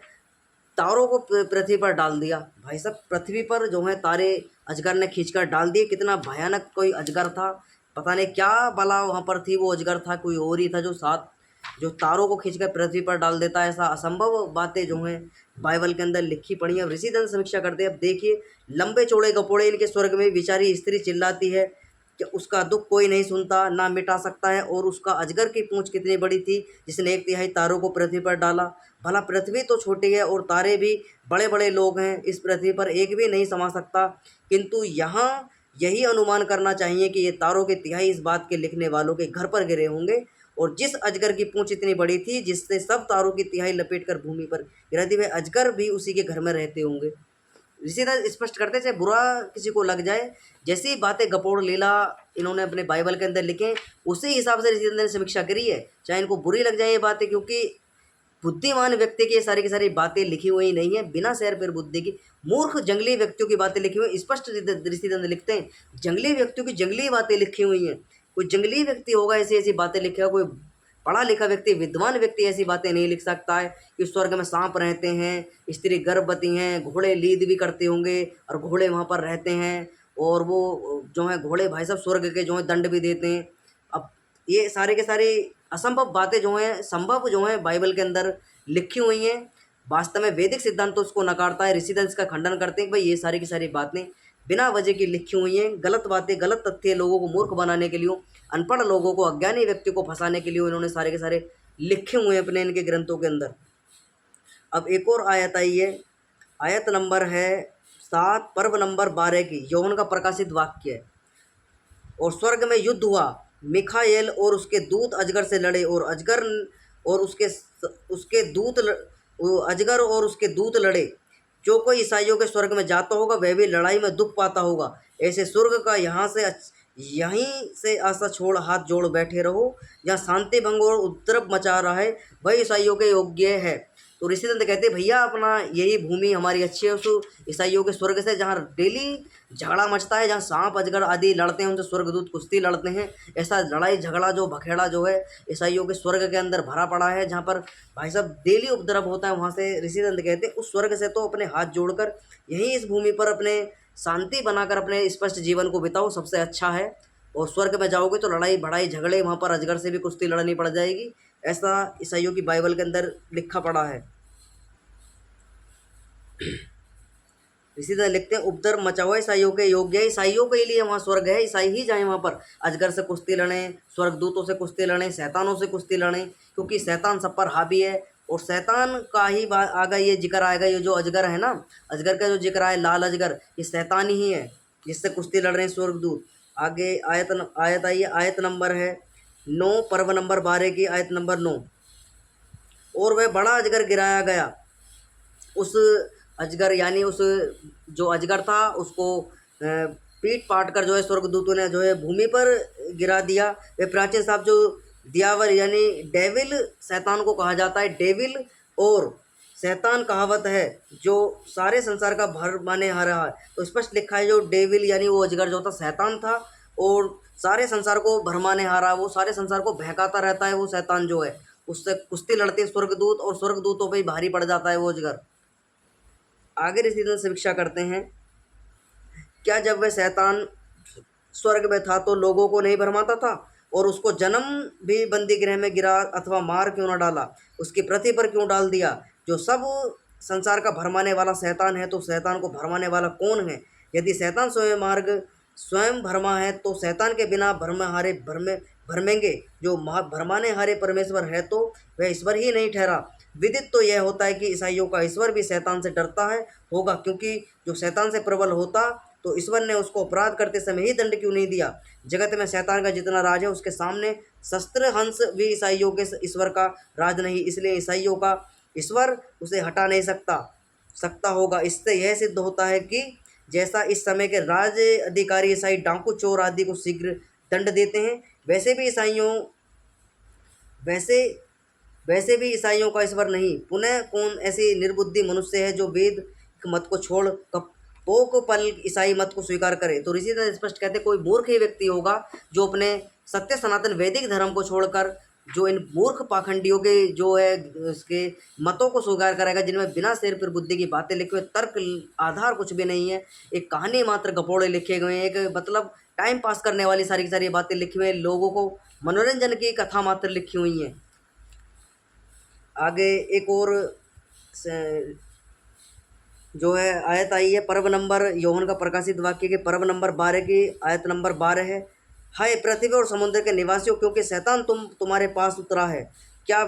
तारों को पृथ्वी पर डाल दिया। भाई साहब पृथ्वी पर जो है तारे अजगर ने खींचकर डाल दिए। कितना भयानक कोई अजगर था, पता नहीं क्या बला वहाँ पर थी। वो अजगर था कोई और ही था जो तारों को खींचकर पृथ्वी पर डाल देता है। ऐसा असंभव बातें जो हैं बाइबल के अंदर लिखी पड़ी है। अब ऋषि दंत समीक्षा करते हैं। अब देखिए लंबे चौड़े गपोड़े इनके स्वर्ग में बेचारी स्त्री चिल्लाती है कि उसका दुख कोई नहीं सुनता ना मिटा सकता है। और उसका अजगर की पूंछ कितनी बड़ी थी जिसने 1/3 तारों को पृथ्वी पर डाला। भला पृथ्वी तो छोटी है और तारे भी बड़े बड़े लोग हैं, इस पृथ्वी पर एक भी नहीं समा सकता। किंतु यहाँ यही अनुमान करना चाहिए कि ये तारों के तिहाई इस बात के लिखने वालों के घर पर गिरे होंगे। और जिस अजगर की पूंछ इतनी बड़ी थी जिससे सब तारों की तिहाई लपेट कर भूमि पर गिरा दी, वह अजगर भी उसी के घर में रहते होंगे। इसी तरह स्पष्ट करते चाहे बुरा किसी को लग जाए, जैसी बातें गपोड़ लीला इन्होंने अपने बाइबल के अंदर लिखे उसी हिसाब से ऋषि ने समीक्षा करी है। चाहे इनको बुरी लग जाए ये बातें, क्योंकि बुद्धिमान व्यक्ति की ये सारी बातें लिखी हुई नहीं है, बिना सैर पर बुद्धि की मूर्ख जंगली व्यक्तियों की बातें लिखी हुई। स्पष्ट ऋषि लिखते हैं जंगली व्यक्तियों की जंगली बातें लिखी हुई हैं। कोई जंगली व्यक्ति होगा ऐसी ऐसी बातें लिखेगा, कोई पढ़ा लिखा व्यक्ति विद्वान व्यक्ति ऐसी बातें नहीं लिख सकता है कि स्वर्ग में सांप रहते हैं, स्त्री गर्भवती हैं, घोड़े लीद भी करते होंगे और घोड़े वहाँ पर रहते हैं और वो जो है घोड़े भाई साहब स्वर्ग के जो है दंड भी देते हैं। अब ये सारे के सारे असंभव बातें जो हैं संभव जो हैं बाइबल के अंदर लिखी हुई हैं। वास्तव में वैदिक सिद्धांत तो उसको नकारता है, ऋषि इसका खंडन करते हैं कि भाई ये सारी की सारी बातें बिना वजह की लिखी हुई हैं, गलत बातें गलत तथ्य लोगों को मूर्ख बनाने के लिए, अनपढ़ लोगों को अज्ञानी व्यक्ति को फंसाने के लिए इन्होंने सारे के सारे लिखे हुए हैं अपने इनके ग्रंथों के अंदर। अब एक और आयत आई है, आयत नंबर है 7 पर्व नंबर 12 की यौवन का प्रकाशित वाक्य है। और स्वर्ग में युद्ध हुआ, मिखाएल और उसके दूत अजगर से लड़े और अजगर और उसके दूत वो अजगर और उसके दूत लड़े। जो कोई ईसाइयों के स्वर्ग में जाता होगा वह भी लड़ाई में दुख पाता होगा। ऐसे स्वर्ग का यहीं से आशा छोड़ हाथ जोड़ बैठे रहो। जहाँ शांति भंग और उपद्रव मचा रहा है वही ईसाइयों के योग्य है। तो ऋषिदंत कहते हैं भैया अपना यही भूमि हमारी अच्छी है उस ईसाइयों के स्वर्ग से, जहाँ डेली झगड़ा मचता है, जहाँ सांप अजगर आदि लड़ते हैं, उनसे स्वर्गदूत कुश्ती लड़ते हैं। ऐसा लड़ाई झगड़ा जो बखेड़ा जो है ईसाइयों के स्वर्ग के अंदर भरा पड़ा है, जहाँ पर भाई साहब डेली उपद्रव होता है। वहाँ से ऋषिदंत कहते हैं उस स्वर्ग से तो अपने हाथ जोड़कर यहीं इस भूमि पर अपने शांति बनाकर अपने स्पष्ट जीवन को बिताओ, सबसे अच्छा है। और स्वर्ग में जाओगे तो लड़ाई भड़ाई झगड़े, वहाँ पर अजगर से भी कुश्ती लड़नी पड़ जाएगी। ऐसा ईसाइयों की बाइबल के अंदर लिखा पड़ा है। इसी तरह लिखते हैं उपद्रव मचा हुआ ईसाइयों के योग्य है। ईसाइयों के लिए वहाँ स्वर्ग है, ईसाई ही जाएं वहाँ पर। अजगर से कुश्ती लड़ें, स्वर्गदूतों से कुश्ती लड़ें, शैतानों से कुश्ती लड़ें, क्योंकि शैतान सब पर हावी है। और शैतान का ही आगा ये जिक्र आएगा, ये जो अजगर है ना, अजगर का जो जिक्र आए लाल अजगर, ये शैतान ही है जिससे कुश्ती लड़ रहे हैं स्वर्गदूत। आगे आयत आइए, आयत नंबर है 9, पर्व नंबर 12 की आयत नंबर 9। और वह बड़ा अजगर गिराया गया, उस अजगर यानी उस जो अजगर था उसको पीट पाट कर जो है स्वर्गदूतों ने जो है भूमि पर गिरा दिया। वे प्राचीन साहब जो दियावर यानी डेविल, शैतान को कहा जाता है डेविल, और शैतान कहावत है जो सारे संसार का भर माने हारा है। तो स्पष्ट लिखा है जो डेविल यानी वो अजगर जो था शैतान था, और सारे संसार को भरमाने हारा, वो सारे संसार को बहकाता रहता है वो शैतान जो है। उससे कुश्ती लड़ते स्वर्गदूत, और स्वर्गदूतों पे ही भारी पड़ जाता है वो अजगर। आगे ऋषि समीक्षा करते हैं, क्या जब वह शैतान स्वर्ग में था तो लोगों को नहीं भरमाता था, और उसको जन्म भी बंदी गृह में गिरा अथवा मार क्यों न डाला, उसकी पृथ्वी पर क्यों डाल दिया। जो सब संसार का भरमाने वाला शैतान है तो शैतान को भरमाने वाला कौन है। यदि शैतान स्वयं भरमा है तो शैतान के बिना भरमेंगे जो भरमाने हारे परमेश्वर है तो वह ईश्वर ही नहीं ठहरा। विदित तो यह होता है कि ईसाइयों का ईश्वर भी शैतान से डरता है होगा, क्योंकि जो शैतान से प्रबल होता तो ईश्वर ने उसको अपराध करते समय ही दंड क्यों नहीं दिया। जगत में शैतान का जितना राज है उसके सामने शस्त्र हंस भी ईसाइयों के ईश्वर का राज नहीं, इसलिए ईसाइयों का ईश्वर उसे हटा नहीं सकता होगा। इससे यह सिद्ध होता है कि जैसा इस समय के राज अधिकारी ईसाई डाकू चोर आदि को शीघ्र दंड देते हैं, वैसे वैसे भी ईसाइयों का ईश्वर नहीं। पुनः कौन ऐसी निर्बुद्धि मनुष्य है जो वेद मत को छोड़ कपोक पल ईसाई मत को स्वीकार करे। तो ऋषि स्पष्ट कहते कोई मूर्ख ही व्यक्ति होगा जो अपने सत्य सनातन वैदिक धर्म को छोड़कर जो इन मूर्ख पाखंडियों के जो है उसके मतों को स्वीकार करेगा, जिनमें बिना सिर पर बुद्धि की बातें लिखे हुए, तर्क आधार कुछ भी नहीं है, एक कहानी मात्र गपोड़े लिखे गए हैं, एक मतलब टाइम पास करने वाली सारी की सारी बातें लिखी हुई हैं, लोगों को मनोरंजन की कथा मात्र लिखी हुई हैं। आगे एक और जो है आयत आई है, पर्व नंबर यूहन्ना का प्रकाशित वाक्य के पर्व नंबर 12 की आयत नंबर 12 है। हाय पृथ्वी और समुद्र के निवासियों, क्योंकि शैतान तुम्हारे पास उतरा है, क्या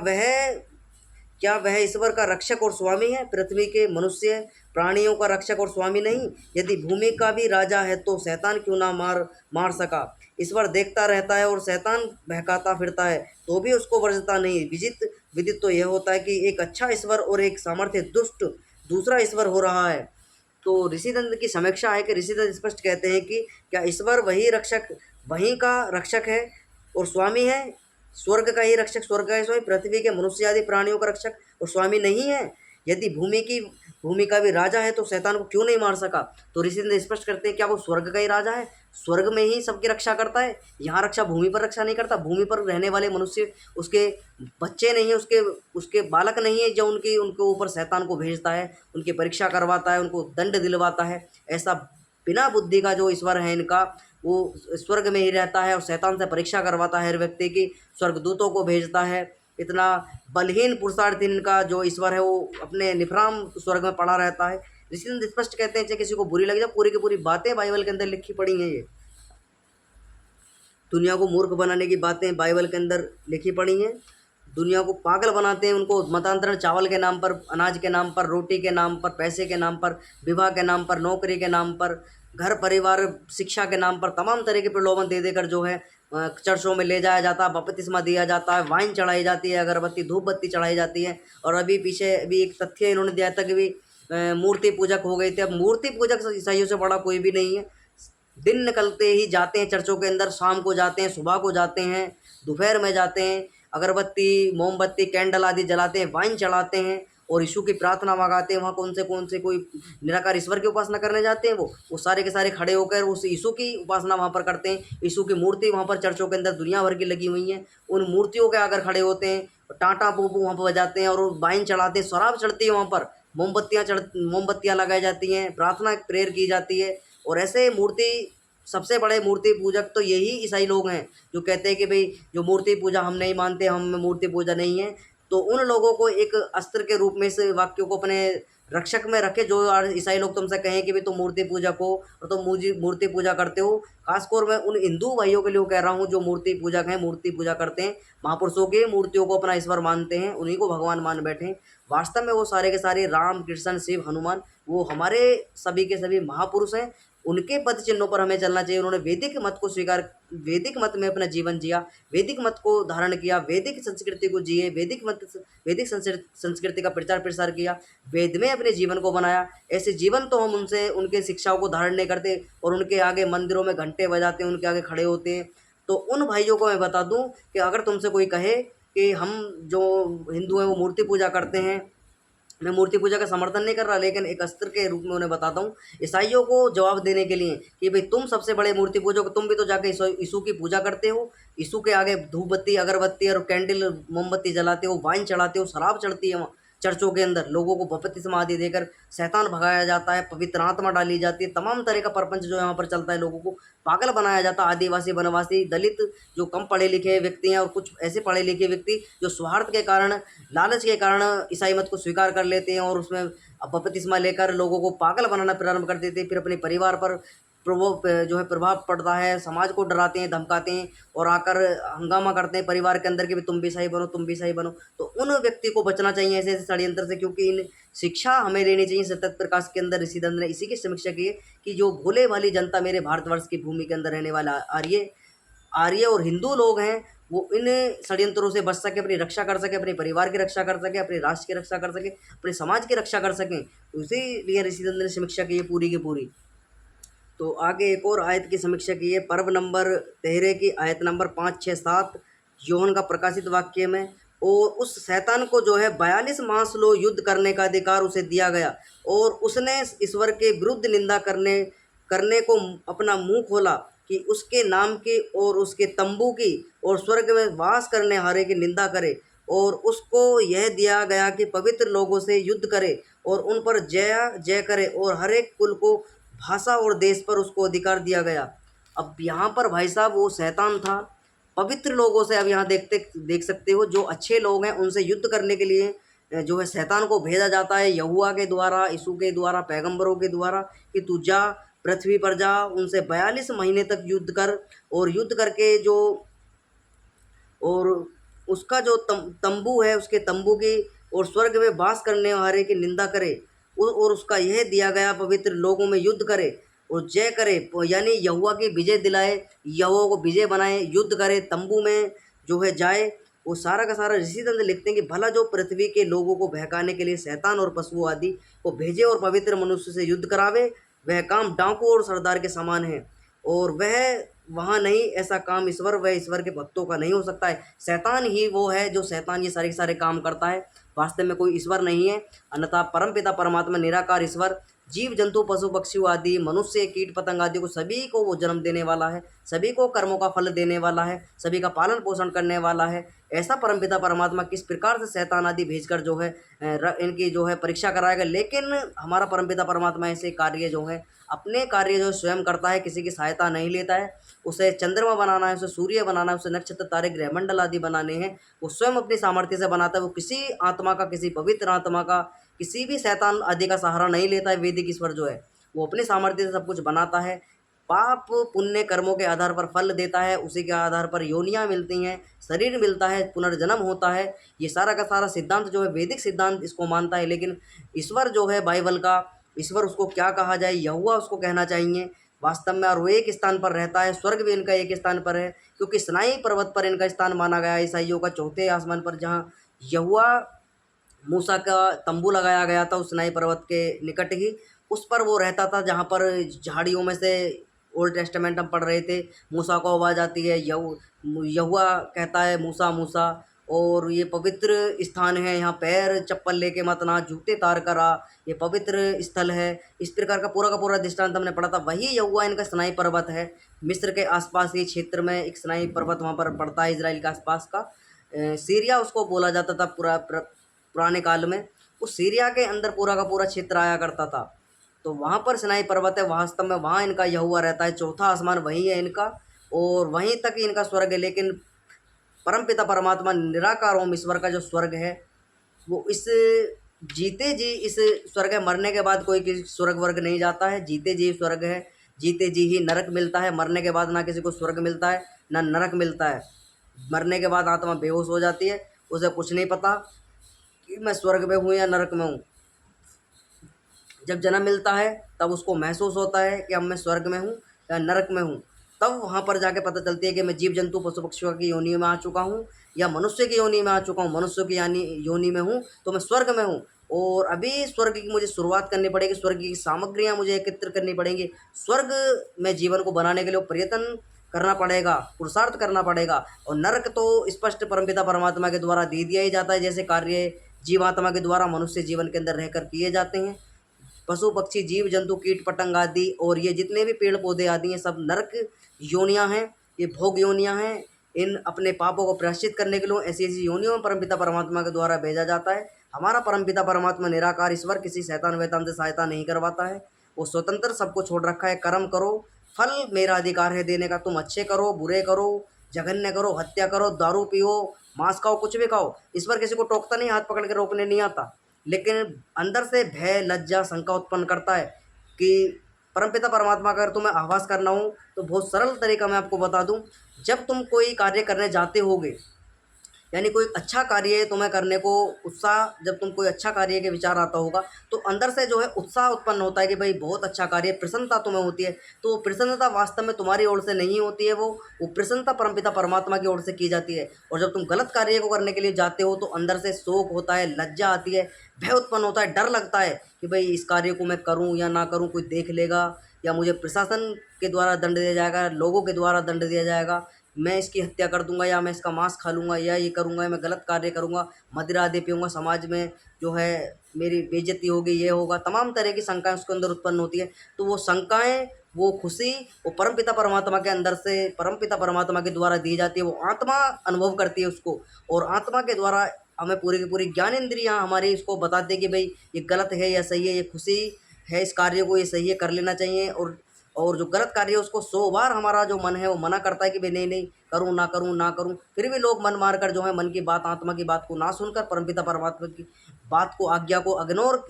वह ईश्वर का रक्षक और स्वामी है, पृथ्वी के मनुष्य प्राणियों का रक्षक और स्वामी नहीं। यदि भूमि का भी राजा है तो शैतान क्यों ना मार सका। ईश्वर देखता रहता है और शैतान बहकाता फिरता है तो भी उसको वर्जता नहीं। विदित तो यह होता है कि एक अच्छा ईश्वर और एक सामर्थ्य दुष्ट दूसरा ईश्वर हो रहा है। तो ऋषिदंत की समीक्षा है कि ऋषिदंत स्पष्ट कहते हैं कि क्या ईश्वर वहीं का रक्षक है और स्वामी है, स्वर्ग का ही रक्षक, स्वर्ग का ही स्वामी, पृथ्वी के मनुष्य आदि प्राणियों का रक्षक और स्वामी नहीं है। यदि भूमि का भी राजा है तो शैतान को क्यों नहीं मार सका। तो ऋषि स्पष्ट करते हैं क्या वो स्वर्ग का ही राजा है, स्वर्ग में ही सबकी रक्षा करता है, यहाँ रक्षा भूमि पर रक्षा नहीं करता। भूमि पर रहने वाले मनुष्य उसके बच्चे नहीं है, उसके बालक नहीं है जो उनके ऊपर शैतान को भेजता है, उनकी परीक्षा करवाता है, उनको दंड दिलवाता है। ऐसा बिना बुद्धि का जो ईश्वर है इनका, वो स्वर्ग में ही रहता है और शैतान से परीक्षा करवाता है हर व्यक्ति की, स्वर्गदूतों को भेजता है। इतना बलहीन पुरुषार्थ इनका जो ईश्वर है वो अपने निफराम स्वर्ग में पड़ा रहता है। ऋषि स्पष्ट कहते हैं चाहे किसी को बुरी लगे जाए, पूरी की पूरी बातें बाइबल के अंदर लिखी पड़ी हैं। ये दुनिया को मूर्ख बनाने की बातें बाइबल के अंदर लिखी पड़ी हैं, दुनिया को पागल बनाते हैं, उनको मतांतरण चावल के नाम पर, अनाज के नाम पर, रोटी के नाम पर, पैसे के नाम पर, विवाह के नाम पर, नौकरी के नाम पर, घर परिवार शिक्षा के नाम पर तमाम तरह के प्रलोभन दे देकर जो है चर्चों में ले जाया जाता है, बपतिस्मा दिया जाता है, वाइन चढ़ाई जाती है, अगरबत्ती धूप बत्ती चढ़ाई जाती है। और अभी पीछे अभी एक तथ्य इन्होंने दिया था कि भी मूर्ति पूजक हो गए थे। अब मूर्ति पूजक ईसाइयों से बड़ा कोई भी नहीं है। दिन निकलते ही जाते हैं चर्चों के अंदर, शाम को जाते हैं, सुबह को जाते हैं, दोपहर में जाते हैं, अगरबत्ती मोमबत्ती कैंडल आदि जलाते हैं, वाइन चढ़ाते हैं और यीशु की प्रार्थना मंगाते हैं। वहाँ कौन से कोई निराकार ईश्वर की उपासना करने जाते हैं, वो सारे के सारे खड़े होकर उस यीशु की उपासना वहाँ पर करते हैं। यीशु की मूर्ति वहाँ पर चर्चों के अंदर दुनिया भर की लगी हुई हैं, उन मूर्तियों के आकर खड़े होते हैं, टाटा पोपू वहाँ पर बजाते हैं और वाइन चढ़ाते हैं, शराब चढ़ती है वहाँ पर, मोमबत्तियाँ लगाई जाती हैं, प्रार्थना प्रेयर की जाती है। और ऐसे मूर्ति सबसे बड़े मूर्ति पूजक तो यही ईसाई लोग हैं जो कहते हैं कि भाई जो मूर्ति पूजा हम नहीं मानते, हम में मूर्ति पूजा नहीं है। तो उन लोगों को एक अस्त्र के रूप में इस वाक्यों को अपने रक्षक में रखे। जो ईसाई लोग तुमसे कहें कि भाई तुम मूर्ति पूजक हो और तुम मूर्ति पूजा करते हो, खासकर मैं उन हिंदू भाइयों के लिए कह रहा हूँ जो मूर्ति पूजक हैं, मूर्ति पूजा करते हैं, महापुरुषों की मूर्तियों को अपना ईश्वर मानते हैं, उन्हीं को भगवान मान बैठे हैं। वास्तव में वो सारे के सारे राम कृष्ण शिव हनुमान वो हमारे सभी के सभी महापुरुष हैं। उनके पद चिन्हों पर हमें चलना चाहिए। उन्होंने वैदिक मत को स्वीकार, वैदिक मत में अपना जीवन जिया, वैदिक मत को धारण किया, वैदिक संस्कृति को जिए, वैदिक संस्कृति का प्रचार प्रसार किया, वेद में अपने जीवन को बनाया। ऐसे जीवन तो हम उनसे उनके शिक्षाओं को धारण नहीं करते और उनके आगे मंदिरों में घंटे बजाते हैं, उनके आगे खड़े होते हैं। तो उन भाइयों को मैं बता दूं कि अगर तुमसे कोई कहे कि हम जो हिंदू हैं वो मूर्ति पूजा करते हैं, मैं मूर्ति पूजा का समर्थन नहीं कर रहा, लेकिन एक अस्त्र के रूप में उन्हें बताता हूँ ईसाइयों को जवाब देने के लिए कि भाई तुम सबसे बड़े मूर्ति पूजक, तुम भी तो जाके यीशु की पूजा करते हो, यीशु के आगे धूप बत्ती अगरबत्ती और कैंडल मोमबत्ती जलाते हो, वाइन चढ़ाते हो, शराब चढ़ती है वहाँ चर्चों के अंदर, लोगों को बपतिस्मा आदि देकर शैतान भगाया जाता है, पवित्र आत्मा डाली जाती है, तमाम तरह का प्रपंच जो यहाँ पर चलता है, लोगों को पागल बनाया जाता है। आदिवासी वनवासी दलित जो कम पढ़े लिखे व्यक्ति हैं और कुछ ऐसे पढ़े लिखे व्यक्ति जो स्वार्थ के कारण, लालच के कारण ईसाई मत को स्वीकार कर लेते हैं और उसमें बपतिस्मा लेकर लोगों को पागल बनाना प्रारंभ कर देते हैं। फिर अपने परिवार पर प्रभाव पड़ता है, समाज को डराते हैं, धमकाते हैं और आकर हंगामा करते हैं परिवार के अंदर कि तुम भी सही बनो, तुम भी सही बनो। तो उन व्यक्ति को बचना चाहिए ऐसे ऐसे षड्यंत्र से, क्योंकि इन शिक्षा हमें लेनी चाहिए। सतत प्रकाश के अंदर ऋषिदंड ने इसी की समीक्षा की है कि जो भोले वाली जनता मेरे भारतवर्ष की भूमि के अंदर रहने वाला आर्य और हिंदू लोग हैं, वो इन षड्यंत्रों से बच सके, अपनी रक्षा कर सके, अपने परिवार की रक्षा कर सके, अपने राष्ट्र की रक्षा कर सके, अपने समाज की रक्षा कर सकें। तो इसीलिए ऋषिदंड ने समीक्षा की है पूरी की पूरी। तो आगे एक और आयत की समीक्षा की है, पर्व नंबर 13 की आयत नंबर 5, 6, 7 यूहन्ना का प्रकाशित वाक्य में। और उस शैतान को जो है 42 मास लो युद्ध करने का अधिकार उसे दिया गया और उसने ईश्वर के विरुद्ध निंदा करने को अपना मुंह खोला कि उसके नाम की और उसके तंबू की और स्वर्ग में वास करने हारे की निंदा करे। और उसको यह दिया गया कि पवित्र लोगों से युद्ध करे और उन पर जय जय करे और हर एक कुल को, भाषा और देश पर उसको अधिकार दिया गया। अब यहाँ पर भाई साहब वो शैतान था पवित्र लोगों से। अब यहाँ देख सकते हो जो अच्छे लोग हैं उनसे युद्ध करने के लिए जो है शैतान को भेजा जाता है यहोवा के द्वारा, यीशु के द्वारा, पैगंबरों के द्वारा कि तू जा, पृथ्वी पर जा, उनसे 42 महीने तक युद्ध कर और युद्ध करके जो और उसका जो तंबू है, उसके तंबू की और स्वर्ग में वास करने वाले की निंदा करे और उसका यह दिया गया पवित्र लोगों में युद्ध करे और जय करे, यानी यहोवा की विजय दिलाए, यहोवा को विजय बनाए, युद्ध करे, तंबू में जो है जाए। वो सारा का सारा ऋषिदंड लिखते हैं कि भला जो पृथ्वी के लोगों को बहकाने के लिए शैतान और पशुओं आदि को भेजे और पवित्र मनुष्य से युद्ध करावे, वह काम डाकू और सरदार के समान है और वह वहाँ नहीं, ऐसा काम ईश्वर व ईश्वर के भक्तों का नहीं हो सकता है। शैतान ही वो है जो शैतान ये सारे के सारे काम करता है, वास्तव में कोई ईश्वर नहीं है। अन्यथा परमपिता परमात्मा निराकार ईश्वर जीव जंतु पशु पक्षी आदि मनुष्य कीट पतंग आदि को सभी को वो जन्म देने वाला है, सभी को कर्मों का फल देने वाला है, सभी का पालन पोषण करने वाला है। ऐसा परमपिता परमात्मा किस प्रकार से शैतान आदि भेजकर जो है इनकी जो है परीक्षा कराएगा। लेकिन हमारा परमपिता परमात्मा ऐसे कार्य जो है अपने कार्य जो स्वयं करता है, किसी की सहायता नहीं लेता है। उसे चंद्रमा बनाना है, उसे सूर्य बनाना है, उसे नक्षत्र तारे ग्रहमंडल आदि बनाने हैं, वो स्वयं अपनी सामर्थ्य से बनाता है। वो किसी आत्मा का, किसी पवित्र आत्मा का, किसी भी शैतान आदि का सहारा नहीं लेता है। वैदिक ईश्वर जो है वो अपने सामर्थ्य से सब कुछ बनाता है। पाप पुण्य कर्मों के आधार पर फल देता है, उसी के आधार पर योनियाँ मिलती हैं, शरीर मिलता है, पुनर्जन्म होता है। ये सारा का सारा सिद्धांत जो है वैदिक सिद्धांत इसको मानता है। लेकिन ईश्वर जो है बाइबल का ईश्वर, उसको क्या कहा जाए, यहोवा उसको कहना चाहिए। वास्तव में, और वो एक स्थान पर रहता है। स्वर्ग भी इनका एक स्थान पर है, क्योंकि सिनाई पर्वत पर इनका स्थान माना गया है ईसाइयों का, चौथे आसमान पर, जहाँ यहोवा मूसा का तंबू लगाया गया था उस सिनाई पर्वत के निकट ही। उस पर वो रहता था, जहाँ पर झाड़ियों में से ओल्ड टेस्टामेंट हम पढ़ रहे थे, मूसा को आवाज़ आती है, यहोवा कहता है मूसा मूसा, और ये पवित्र स्थान है, यहाँ पैर चप्पल लेके मत ना, जूते तार कर आ, ये पवित्र स्थल है। इस प्रकार का पूरा दृष्टांत हमने पढ़ा था। वही यहोवा इनका सिनाई पर्वत है। मिस्र के आसपास ही क्षेत्र में एक सिनाई पर्वत वहाँ पर पड़ता है, इजराइल के आसपास का। सीरिया उसको बोला जाता था पुराने काल में। उस सीरिया के अंदर पूरा का पूरा क्षेत्र आया करता था। तो वहाँ पर सिनाई पर्वत है, वास्तव में वहाँ इनका यहोवा रहता है। चौथा आसमान वही है इनका, और वहीं तक ही इनका स्वर्ग है। लेकिन परमपिता परमात्मा निराकार ओम ईश्वर का जो स्वर्ग है, वो इस जीते जी इस स्वर्ग है। मरने के बाद कोई किसी स्वर्ग वर्ग नहीं जाता है, जीते जी स्वर्ग है, जीते जी ही नरक मिलता है। मरने के बाद ना किसी को स्वर्ग मिलता है ना नरक मिलता है। मरने के बाद आत्मा बेहोश हो जाती है, उसे कुछ नहीं पता कि मैं स्वर्ग में हूँ या नरक में हूँ। जब जन्म मिलता है तब उसको महसूस होता है कि अब मैं स्वर्ग में हूँ या नरक में हूँ। तब वहाँ पर जाके पता चलती है कि मैं जीव जंतु पशु पक्षियों की योनि में आ चुका हूँ या मनुष्य की योनि में आ चुका हूँ। मनुष्य की योनि में हूँ तो मैं स्वर्ग में हूँ, और अभी स्वर्ग की मुझे शुरुआत करनी पड़ेगी। स्वर्ग की सामग्रियाँ मुझे एकत्रित करनी पड़ेंगी। स्वर्ग में जीवन को बनाने के लिए प्रयत्न करना पड़ेगा, पुरुषार्थ करना पड़ेगा। और नरक तो स्पष्ट परमपिता परमात्मा के द्वारा दे दिया ही जाता है, जैसे कार्य जीवात्मा के द्वारा मनुष्य जीवन के अंदर रहकर किए जाते हैं। पशु पक्षी जीव जंतु कीट पतंग आदि और ये जितने भी पेड़ पौधे आदि हैं, सब नरक योनियां हैं, ये भोग योनियां हैं। इन अपने पापों को प्रायश्चित करने के लिए ऐसी ऐसी योनियों में परमपिता परमात्मा के द्वारा भेजा जाता है। हमारा परमपिता परमात्मा निराकार ईश्वर किसी शैतान वैतान से सहायता नहीं करवाता है। वो स्वतंत्र सबको छोड़ रखा है। कर्म करो, फल मेरा अधिकार है देने का। तुम अच्छे करो, बुरे करो, जघन्य करो, हत्या करो, दारू पियो, मांस खाओ, कुछ भी खाओ। ईश्वर किसी को टोकता नहीं, हाथ पकड़ के रोकने नहीं आता, लेकिन अंदर से भय लज्जा शंका उत्पन्न करता है कि परमपिता परमात्मा का अगर तुम्हें आभास करना हो तो बहुत सरल तरीका मैं आपको बता दूं। जब तुम कोई कार्य करने जाते होगे, यानी कोई अच्छा कार्य तुम्हें करने को उत्साह, जब तुम कोई अच्छा कार्य के विचार आता होगा तो अंदर से जो है उत्साह उत्पन्न होता है कि भाई बहुत अच्छा कार्य, प्रसन्नता तुम्हें होती है। तो वो प्रसन्नता वास्तव में तुम्हारी ओर से नहीं होती है, वो प्रसन्नता परमपिता परमात्मा की ओर से की जाती है। और जब तुम गलत कार्य को करने के लिए जाते हो तो अंदर से शोक होता है, लज्जा आती है, भय उत्पन्न होता है, डर लगता है कि भाई इस कार्य को मैं करूँ या ना करूँ, कोई देख लेगा या मुझे प्रशासन के द्वारा दंड दिया जाएगा, लोगों के द्वारा दंड दिया जाएगा, मैं इसकी हत्या कर दूंगा या मैं इसका मांस खा लूँगा या ये करूँगा या मैं गलत कार्य करूँगा, मदिरा आदि पीऊँगा, समाज में जो है मेरी बेइज्जती होगी, ये होगा। तमाम तरह की शंकाएँ उसके अंदर उत्पन्न होती है। तो वो शंकाएँ, वो खुशी, वो परमपिता परमात्मा के अंदर से परमपिता परमात्मा के द्वारा दी जाती है। वो आत्मा अनुभव करती है उसको, और आत्मा के द्वारा हमें पूरी की पूरी ज्ञानेंद्रियाँ हमारी उसको बताती है कि भाई ये गलत है या सही है, ये खुशी है इस कार्य को, ये सही है, कर लेना चाहिए। और जो गलत कार्य है उसको 100 बार हमारा जो मन है वो मना करता है कि भाई नहीं नहीं, करूँ ना करूँ ना करूँ। फिर भी लोग मन मार कर जो है मन की बात, आत्मा की बात को ना सुनकर परमपिता परमात्मा की बात को, आज्ञा को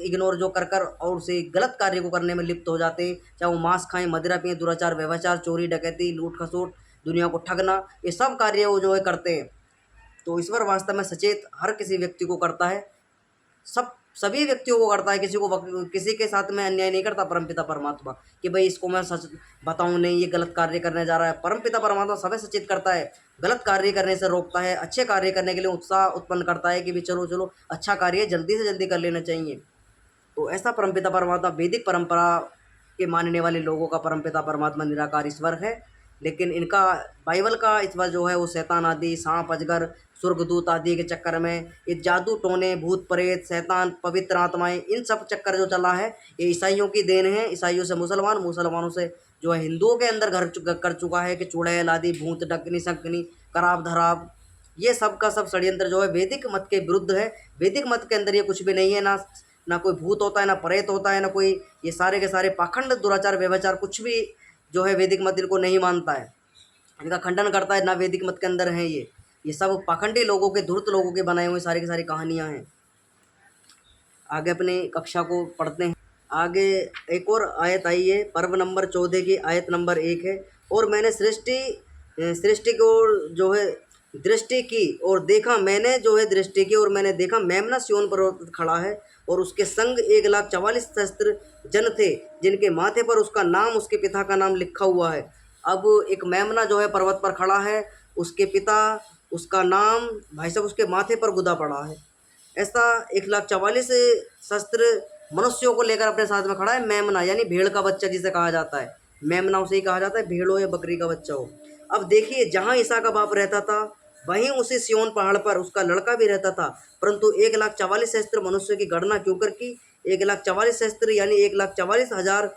इग्नोर जो कर और उसे गलत कार्य को करने में लिप्त हो जाते हैं। चाहे वो मांस खाएं, मदिरा पिएं, दुराचार, व्यभिचार, चोरी डकैती, लूट खसोट, दुनिया को ठगना, ये सब कार्य वो जो है करते हैं। तो ईश्वर वास्तव में सचेत हर किसी व्यक्ति को करता है, सभी व्यक्तियों को करता है। किसी के साथ में अन्याय नहीं करता परमपिता परमात्मा कि भाई इसको मैं सच बताऊं नहीं, ये गलत कार्य करने जा रहा है। परमपिता परमात्मा सभी सचेत करता है, गलत कार्य करने से रोकता है, अच्छे कार्य करने के लिए उत्साह उत्पन्न करता है कि भाई चलो चलो अच्छा कार्य जल्दी से जल्दी कर लेना चाहिए। तो ऐसा परमपिता परमात्मा वैदिक परंपरा के मानने वाले लोगों का परमपिता परमात्मा निराकार ईश्वर है। लेकिन इनका बाइबल का ईश्वर जो है वो शैतान आदि, सांप, अजगर, स्वर्गदूत आदि के चक्कर में, ये जादू टोने, भूत प्रेत, शैतान, पवित्र आत्माएं, इन सब चक्कर जो चला है ये ईसाइयों की देन है। ईसाइयों से मुसलमान, मुसलमानों से जो है हिंदुओं के अंदर घर कर चुका है कि चुड़ैल आदि, भूत, डकनी, शंकनी, कराब, धराब, ये सब का सब षड्यंत्र जो है वैदिक मत के विरुद्ध है। वैदिक मत के अंदर ये कुछ भी नहीं है, ना कोई भूत होता है, ना प्रेत होता है, ना कोई, ये सारे के सारे पाखंड, दुराचार, व्यभिचार कुछ भी जो है वैदिक मत इनको नहीं मानता है, इनका खंडन करता है। ना वैदिक मत के अंदर है ये सब पाखंडी लोगों के, धूर्त लोगों के बनाए हुए सारी की सारी कहानियाँ हैं। आगे अपनी कक्षा को पढ़ते हैं। आगे एक और आयत आई है, पर्व नंबर 14 की आयत नंबर 1 है। और मैंने सृष्टि को जो है दृष्टि की और देखा मैंने जो है दृष्टि की और मैंने देखा मेमना सिय्योन पर्वत पर खड़ा है और उसके संग 1,44 सहस्त्र जन थे जिनके माथे पर उसका नाम उसके पिता का नाम लिखा हुआ है। अब एक मेमना जो है पर्वत पर खड़ा है, उसके पिता, उसका नाम भाई साहब उसके माथे पर गुदा पड़ा है। ऐसा 1,44 सहस्त्र मनुष्यों को लेकर अपने साथ में खड़ा है मेमना, यानी भेड़ का बच्चा जिसे कहा जाता है। मेमना उसे ही कहा जाता है, भेड़ हो या बकरी का बच्चा हो। अब देखिए जहाँ ईसा का बाप रहता था वहीं उसी सिय्योन पहाड़ पर उसका लड़का भी रहता था, परंतु 1,44 सहस्त्र मनुष्य की गणना क्यों कर की? 1,44 सहस्त्र यानी 1,44,000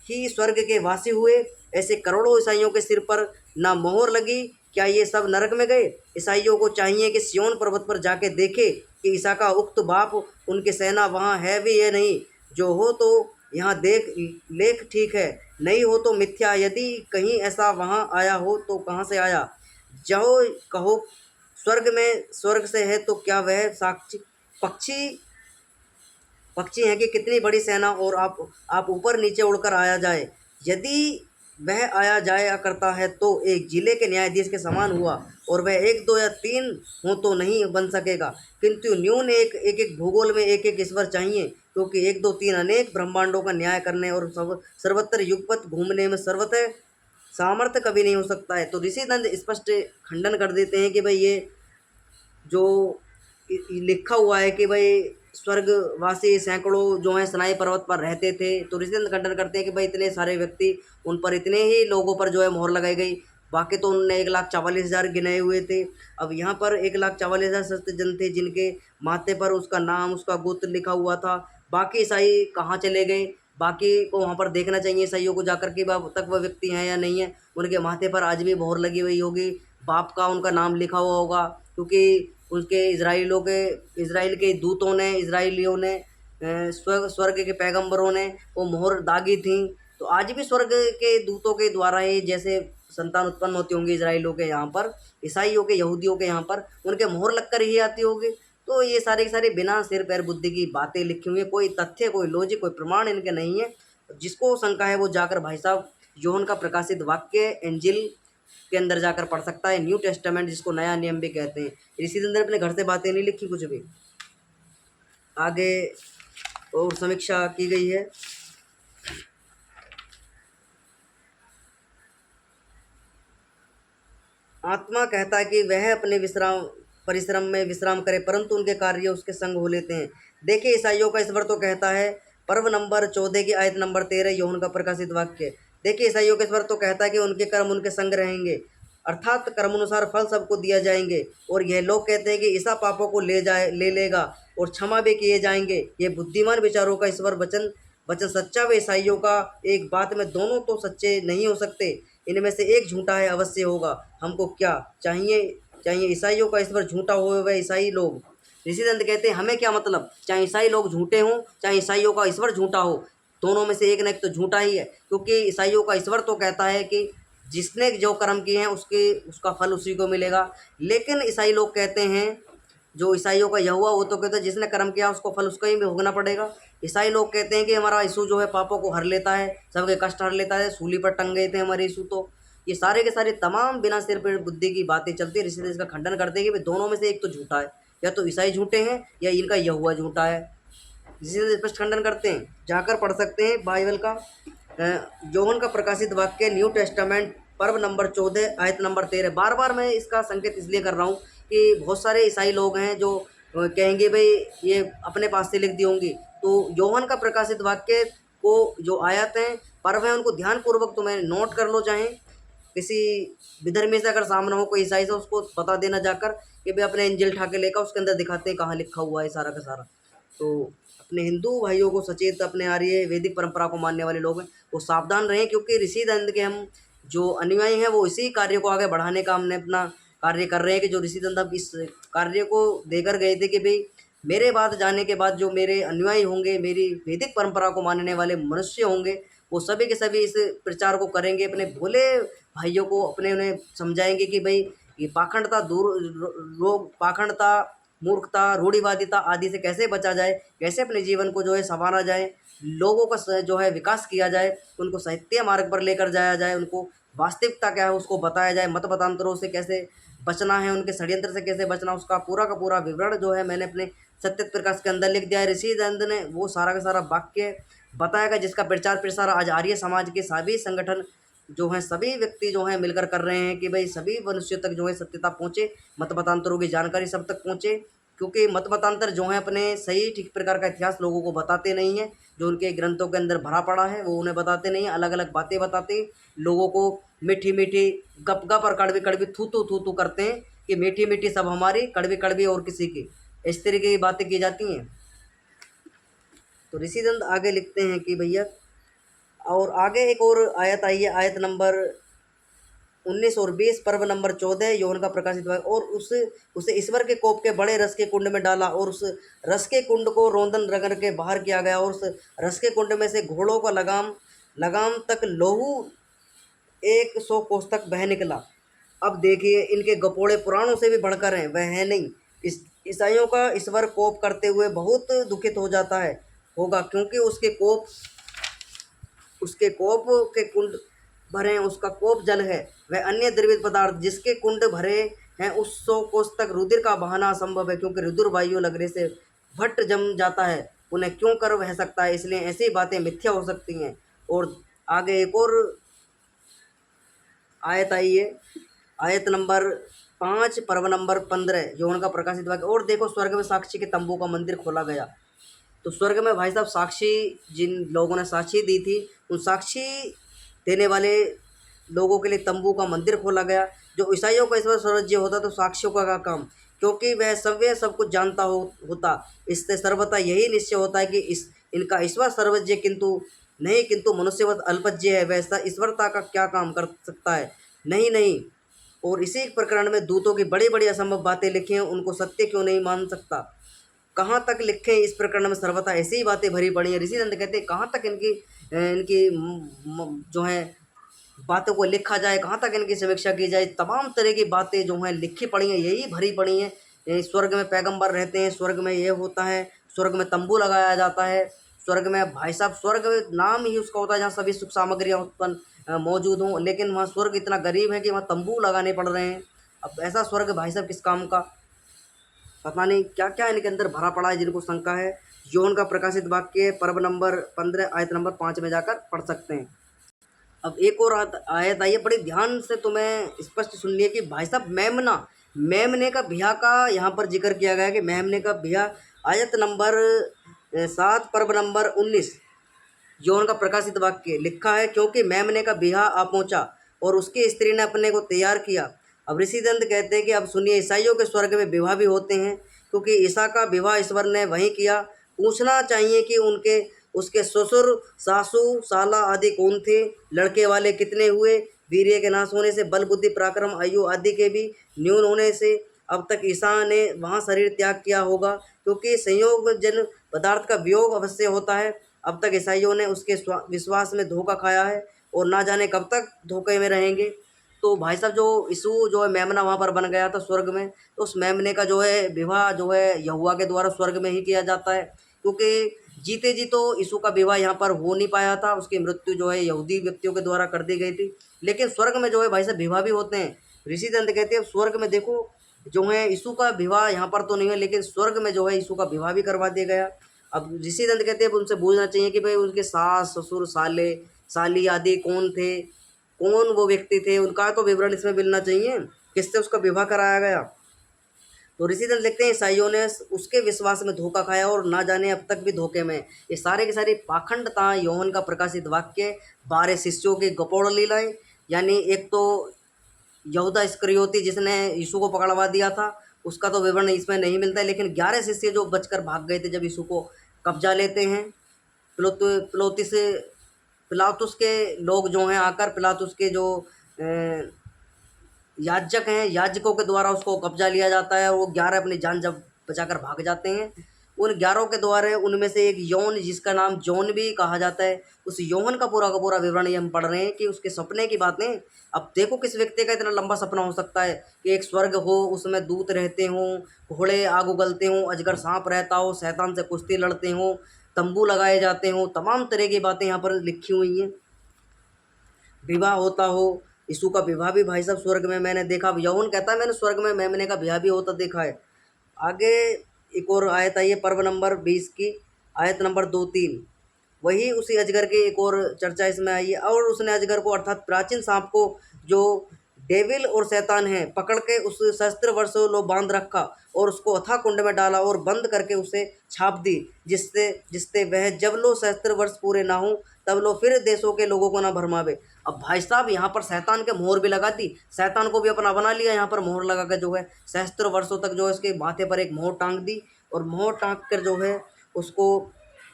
ही स्वर्ग के वासी हुए। ऐसे करोड़ों ईसाइयों के सिर पर ना मोहर लगी, क्या ये सब नरक में गए? ईसाइयों को चाहिए कि सिय्योन पर्वत पर जाके देखे कि ईसा का उक्त बाप उनकी सेना वहाँ है भी या नहीं। जो हो तो यहाँ देख लेख ठीक है, नहीं हो तो मिथ्या। यदि कहीं ऐसा वहाँ आया हो तो कहाँ से आया? जो कहो स्वर्ग से है तो क्या वह साक्षी पक्षी पक्षी हैं कि कितनी बड़ी सेना और आप ऊपर नीचे उड़कर आया जाए। यदि वह आया जाया करता है तो एक जिले के न्यायाधीश के समान हुआ और वह 1 2 या 3 हो तो नहीं बन सकेगा, किंतु न्यून एक एक भूगोल में एक एक ईश्वर चाहिए, क्योंकि 1 2 3 अनेक ब्रह्मांडों का न्याय करने और सर्वत्र युगपथ घूमने में सर्वतः सामर्थ्य कभी नहीं हो सकता है। तो ऋषि दंड स्पष्ट खंडन कर देते हैं कि भाई ये जो लिखा हुआ है कि भाई स्वर्गवासी सैकड़ों जो हैं सनाई पर्वत पर रहते थे, तो ऋषिचंद्र खंडन करते हैं कि भाई इतने सारे व्यक्ति, उन पर इतने ही लोगों पर जो है मोहर लगाई गई। बाकी तो उन्होंने 1,44,000 गिनाए हुए थे। अब यहाँ पर 1,44,000 सस्त जन थे जिनके माथे पर उसका नाम उसका गोत्र लिखा हुआ था। बाकी ईसाई कहाँ चले गए? बाकी को वहाँ पर देखना चाहिए ईसाइयों को जाकर के अब तक वह व्यक्ति हैं या नहीं है। उनके माथे पर आज भी मोहर लगी हुई होगी, बाप का उनका नाम लिखा हुआ होगा, क्योंकि उसके इज़राइल के दूतों ने, इज़राइलियों ने, स्वर्ग के पैगंबरों ने वो मोहर दागी थी। तो आज भी स्वर्ग के दूतों के द्वारा ही जैसे संतान उत्पन्न होती होंगी इज़राइलियों के यहाँ पर, ईसाइयों के, यहूदियों के यहाँ पर उनके मोहर लगकर ही आती होगी। तो ये सारे के सारे बिना सिर पैर बुद्धि की बातें लिखी हुई हैं, कोई तथ्य, कोई लॉजिक, कोई प्रमाण इनके नहीं है। जिसको शंका है वो जाकर भाई साहब यूहन्ना का प्रकाशित वाक्य इंजिल के अंदर जाकर पढ़ सकता है, न्यू टेस्टामेंट जिसको नया नियम भी कहते हैं। ऋषि अंदर अपने घर से बातें नहीं लिखी कुछ भी, आगे और समीक्षा की गई है। आत्मा कहता है कि वह अपने परिश्रम में विश्राम करे, परंतु उनके कार्य उसके संग हो लेते हैं। देखिए ईसाइयों का ईश्वर तो कहता है, पर्व नंबर 14 की आयत नंबर 13 यूहन्ना का प्रकाशित वाक्य। देखिए ईसाइयों का ईश्वर तो कहता है कि उनके कर्म उनके संग रहेंगे, अर्थात कर्मानुसार फल सबको दिया जाएंगे। और यह लोग कहते हैं कि ईसा पापों को ले लेगा और क्षमा भी किए जाएंगे। ये बुद्धिमान विचारों का ईश्वर वचन वचन सच्चा व ईसाइयों का एक बात में दोनों तो सच्चे नहीं हो सकते, इनमें से एक झूठा है अवश्य होगा। हमको क्या चाहिए? चाहिए ईसाइयों का ईश्वर झूठा हो वह ईसाई लोग। ऋषिदंत कहते हैं हमें क्या मतलब, चाहे ईसाई लोग झूठे हों चाहे ईसाइयों का ईश्वर झूठा हो, दोनों में से एक न एक तो झूठा ही है। क्योंकि ईसाइयों का ईश्वर तो कहता है कि जिसने जो कर्म किए हैं उसका फल उसी को मिलेगा, लेकिन ईसाई लोग कहते हैं, जो ईसाइयों का यहोवा वो तो कहते हैं जिसने कर्म किया उसको फल उसका ही भोगना पड़ेगा। ईसाई लोग कहते हैं कि हमारा यीशु जो है पापों को हर लेता है, सबके कष्ट हर लेता है, सूली पर टंग गए थे हमारे यीशु। तो ये सारे के सारे तमाम बिना सिर पे बुद्धि की बातें चलती है। ऋषि इसका खंडन करते हैं कि भाई दोनों में से एक तो झूठा है, या तो ईसाई झूठे हैं या इनका यहोवा झूठा है। ऋषि स्पष्ट खंडन करते हैं, जाकर पढ़ सकते हैं बाइबल का यूहन्ना का प्रकाशित वाक्य न्यू टेस्टामेंट पर्व नंबर 14 आयत नंबर 13। बार बार मैं इसका संकेत इसलिए कर रहा हूँ कि बहुत सारे ईसाई लोग हैं जो कहेंगे भाई ये अपने पास से लिख दी होंगी। तो यूहन्ना का प्रकाशित वाक्य को जो आयत हैं पर्व हैं उनको ध्यानपूर्वक तुम्हें नोट कर लो, चाहें किसी विधर्मी से अगर सामने हो कोई ईसाई से उसको बता देना जाकर कि भाई अपने इंजिल उठा के लेकर उसके अंदर दिखाते हैं कहाँ लिखा हुआ है सारा का सारा। तो अपने हिंदू भाइयों को सचेत, अपने आर्य वैदिक परंपरा को मानने वाले लोग हैं वो सावधान रहें, क्योंकि ऋषि दंड के हम जो अनुयायी हैं वो इसी कार्य को आगे बढ़ाने का हमने अपना कार्य कर रहे हैं। कि जो ऋषि दंड अब इस कार्य को देकर गए थे कि भाई मेरे बाद जाने के बाद जो मेरे अनुयायी होंगे, मेरी वैदिक परंपरा को मानने वाले मनुष्य होंगे, वो सभी के सभी इस प्रचार को करेंगे, अपने भोले भाइयों को अपने उन्हें समझाएंगे कि भाई ये पाखंडता दूर लोग पाखंडता, मूर्खता, रूढ़िवादिता आदि से कैसे बचा जाए, कैसे अपने जीवन को जो है संवारा जाए। लोगों का जो है विकास किया जाए, उनको साहित्य मार्ग पर लेकर जाया जाए, उनको वास्तविकता क्या है उसको बताया जाए, मत मतांतरों से कैसे बचना है, उनके षड्यंत्र से कैसे बचना, उसका पूरा का पूरा विवरण जो है मैंने अपने सत्य प्रकाश के अंदर लिख दिया है। ऋषि दंत ने वो सारा का सारा वाक्य बताएगा, जिसका प्रचार प्रसार आज आर्य समाज के सभी संगठन जो हैं, सभी व्यक्ति जो हैं मिलकर कर रहे हैं कि भाई सभी मनुष्यों तक जो है सत्यता पहुँचे, मत मतांतरों की जानकारी सब तक पहुँचे। क्योंकि मत मतांतर जो है अपने सही ठीक प्रकार का इतिहास लोगों को बताते नहीं हैं, जो उनके ग्रंथों के अंदर भरा पड़ा है वो उन्हें बताते नहीं हैं, अलग अलग बातें बताते लोगों को, मीठी मीठी गप गप और कड़वी कड़वी थू थू करते हैं कि मीठी मीठी सब हमारी, कड़वी कड़वी और किसी की, इस तरीके की बातें की जाती हैं। तो ऋषिदंत आगे लिखते हैं कि भैया, और आगे एक और आयत आई है, आयत नंबर 19 और 20, पर्व नंबर 14, यौवन का प्रकाशित हुआ, और उसे ईश्वर के कोप के बड़े रस के कुंड में डाला, और उस रस के कुंड को रोंदन रगड़ के बाहर किया गया, और उस रस के कुंड में से घोड़ों का लगाम लगाम तक लोहू 100 कोस तक बह निकला। अब देखिए, इनके गपोड़े पुराणों से भी बढ़कर हैं, वह है नहीं। इस ईसाइयों का ईश्वर कोप करते हुए बहुत दुखित हो जाता है होगा, क्योंकि उसके कोप के कुंड भरे हैं, उसका कोप जल है, वह अन्य द्रवित पदार्थ जिसके कुंड भरे हैं, उस 100 कोस तक रुधिर का बहाना असंभव है, क्योंकि रुधिर वायु लगने से भट्ट जम जाता है, उन्हें क्यों कर बह सकता है, इसलिए ऐसी बातें मिथ्या हो सकती हैं। और आगे एक और आयत आई है, आयत नंबर 5, पर्व नंबर 15, यौवन का प्रकाशित वाक्य, और देखो स्वर्ग में साक्षी के तंबू का मंदिर खोला गया। तो स्वर्ग में भाई साहब साक्षी, जिन लोगों ने साक्षी दी थी, उन साक्षी देने वाले लोगों के लिए तंबू का मंदिर खोला गया। जो ईसाइयों का ईश्वर स्वराज्य होता तो साक्षियों का काम, क्योंकि वह सब कुछ जानता होता, इससे सर्वथा यही निश्चय होता है कि इनका ईश्वर सर्वज्ञ किंतु नहीं, किंतु मनुष्यवत अल्पज्ञ है, वैसा ईश्वरता का क्या काम कर सकता है, नहीं नहीं। और इसी प्रकरण में दूतों की बड़ी बड़ी असंभव बातें लिखी हैं, उनको सत्य क्यों नहीं मान सकता, कहाँ तक लिखे इस प्रकरण में सर्वथा ऐसी ही बातें भरी पड़ी हैं। ऋषिदंत कहते हैं कहाँ तक इनकी इनकी जो है बातों को लिखा जाए, कहाँ तक इनकी समीक्षा की जाए, तमाम तरह की बातें जो हैं लिखी पड़ी हैं, यही भरी पड़ी हैं। स्वर्ग में पैगंबर रहते हैं, स्वर्ग में ये होता है, स्वर्ग में तंबू लगाया जाता है, स्वर्ग में भाई साहब, स्वर्ग नाम ही उसका होता है जहाँ सभी सुख सामग्रियाँ उत्पन्न मौजूद हों, लेकिन वहाँ स्वर्ग इतना गरीब है कि वहाँ तंबू लगाने पड़ रहे हैं। अब ऐसा स्वर्ग भाई साहब किस काम का, पता नहीं क्या क्या इनके अंदर भरा पड़ा है, जिनको शंका है। यौवन का प्रकाशित वाक्य पर्व नंबर 15, आयत नंबर 5 में जाकर पढ़ सकते हैं। अब एक और आयत आई है, बड़ी ध्यान से तुम्हें स्पष्ट सुन लिया कि भाई साहब मेमने का बिहा का यहाँ पर जिक्र किया गया है कि मेमने का बिहा, आयत नंबर 7, पर्व नंबर 19, यौवन का प्रकाशित वाक्य लिखा है, क्योंकि मेमने का बिहा आ पहुँचा और उसकी स्त्री ने अपने को तैयार किया। अब ऋषिदंत कहते हैं कि अब सुनिए, ईसाइयों के स्वर्ग में विवाह भी होते हैं, क्योंकि ईसा का विवाह ईश्वर ने वहीं किया। पूछना चाहिए कि उसके ससुर, सासू, साला आदि कौन थे, लड़के वाले कितने हुए, वीर्य के नाश होने से, बल बुद्धि पराक्रम आयु आदि के भी न्यून होने से अब तक ईसा ने वहाँ शरीर त्याग किया होगा, क्योंकि संयोग जन पदार्थ का वियोग अवश्य होता है। अब तक ईसाइयों ने उसके विश्वास में धोखा खाया है और ना जाने कब तक धोखे में रहेंगे। तो भाई साहब, जो यीशु जो है मेमना वहाँ पर बन गया था स्वर्ग में, तो उस मेमने का जो है विवाह जो है यहोवा के द्वारा स्वर्ग में ही किया जाता है, क्योंकि जीते जी तो यीशु का विवाह यहाँ पर हो नहीं पाया था, उसकी मृत्यु जो है यहूदी व्यक्तियों के द्वारा कर दी गई थी। लेकिन स्वर्ग में जो है भाई साहब विवाह भी होते हैं। ऋषिदंत कहते हैं स्वर्ग में देखो जो है यीशु का विवाह यहाँ पर तो नहीं है, लेकिन स्वर्ग में जो है यीशु का विवाह भी करवा दिया गया। अब ऋषिदंत कहते हैं उनसे पूछना चाहिए कि भाई उनके सास, ससुर, साले, साली आदि कौन थे, कौन वो व्यक्ति थे, उनका तो विवरण इसमें मिलना चाहिए, किससे उसका विवाह कराया गया। तो ऋषिदंत लिखते हैं ईसाइयों ने उसके विश्वास में धोखा खाया और ना जाने अब तक भी धोखे में। ये सारे के सारे पाखंडता यौवन का प्रकाशित वाक्य, 12 शिष्यों के गपोड़ लीलाएं, यानी एक तो यहूदा इस्करियोती जिसने यीशु को पकड़वा दिया था, उसका तो विवरण इसमें नहीं मिलता है, लेकिन 11 शिष्य जो बचकर भाग गए थे जब यीशु को कब्जा लेते हैं। पिलातुस के लोग जो हैं आकर, पिलातुस के जो याजक हैं, याजकों के द्वारा उसको कब्जा लिया जाता है और वो 11 अपनी जान जब बचाकर भाग जाते हैं। उन 11 के द्वारा उनमें से एक यौन, जिसका नाम जॉन भी कहा जाता है, उस यौन का पूरा विवरण ये हम पढ़ रहे हैं कि उसके सपने की बातें। अब देखो किस व्यक्ति का इतना लंबा सपना हो सकता है कि एक स्वर्ग हो, उसमें दूत रहते हों, घोड़े आग उगलते हों, अजगर सांप रहता हो, शैतान से कुश्ती लड़ते हों, तंबू लगाए जाते हों, तमाम तरह की बातें यहाँ पर लिखी हुई हैं। विवाह होता हो, यीशु का विवाह भी भाई साहब स्वर्ग में मैंने देखा। यौन कहता है मैंने स्वर्ग में मेमने का विवाह भी होता देखा है। आगे एक और आयत आई है पर्व नंबर 20 की, आयत नंबर 2-3। वही उसी अजगर की एक और चर्चा इसमें आई है। और उसने अजगर को अर्थात प्राचीन सांप को, जो डेविल और शैतान है, पकड़ के उस सहस्त्र वर्षों लो बांध रखा और उसको अथाह कुंड में डाला और बंद करके उसे छाप दी, जिससे जिससे वह जब लो सहस्त्र वर्ष पूरे ना हो तब लो फिर देशों के लोगों को ना भरमावे। अब भाई साहब यहाँ पर शैतान के मोहर भी लगा दी, शैतान को भी अपना बना लिया यहाँ पर मोहर लगा कर जो है सहस्त्र वर्षों तक जो है इसके माथे पर एक मोहर टांग दी और मोहर टांग कर जो है उसको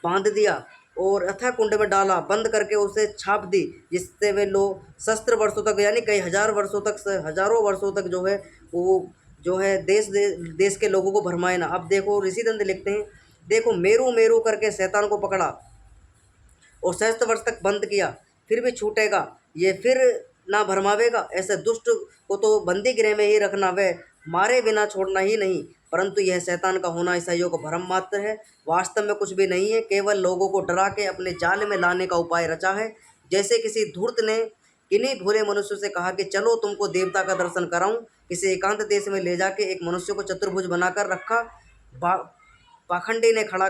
बांध दिया और अथाह कुंड में डाला, बंद करके उसे छाप दी, जिससे वे लोग सहस्त्र वर्षों तक यानी कई हजार वर्षों तक, हजारों वर्षों तक जो है वो जो है देश के लोगों को भरमाए ना। अब देखो ऋषि दंत लिखते हैं, देखो मेरू मेरू करके शैतान को पकड़ा और सहस्त्र वर्ष तक बंद किया, फिर भी छूटेगा, ये फिर ना भरमावेगा। ऐसे दुष्ट को तो बंदी गृह में ही रखना, वह मारे बिना छोड़ना ही नहीं। परंतु यह शैतान का होना ईसाइयों को भ्रम मात्र है, वास्तव में कुछ भी नहीं है, केवल लोगों को डरा के अपने जाल में लाने का उपाय रचा है। जैसे किसी धूर्त ने किन्हीं भोले मनुष्य से कहा कि चलो तुमको देवता का दर्शन कराऊं, किसी एकांत देश में ले जाके एक मनुष्य को चतुर्भुज बनाकर रखा, पाखंडी ने खड़ा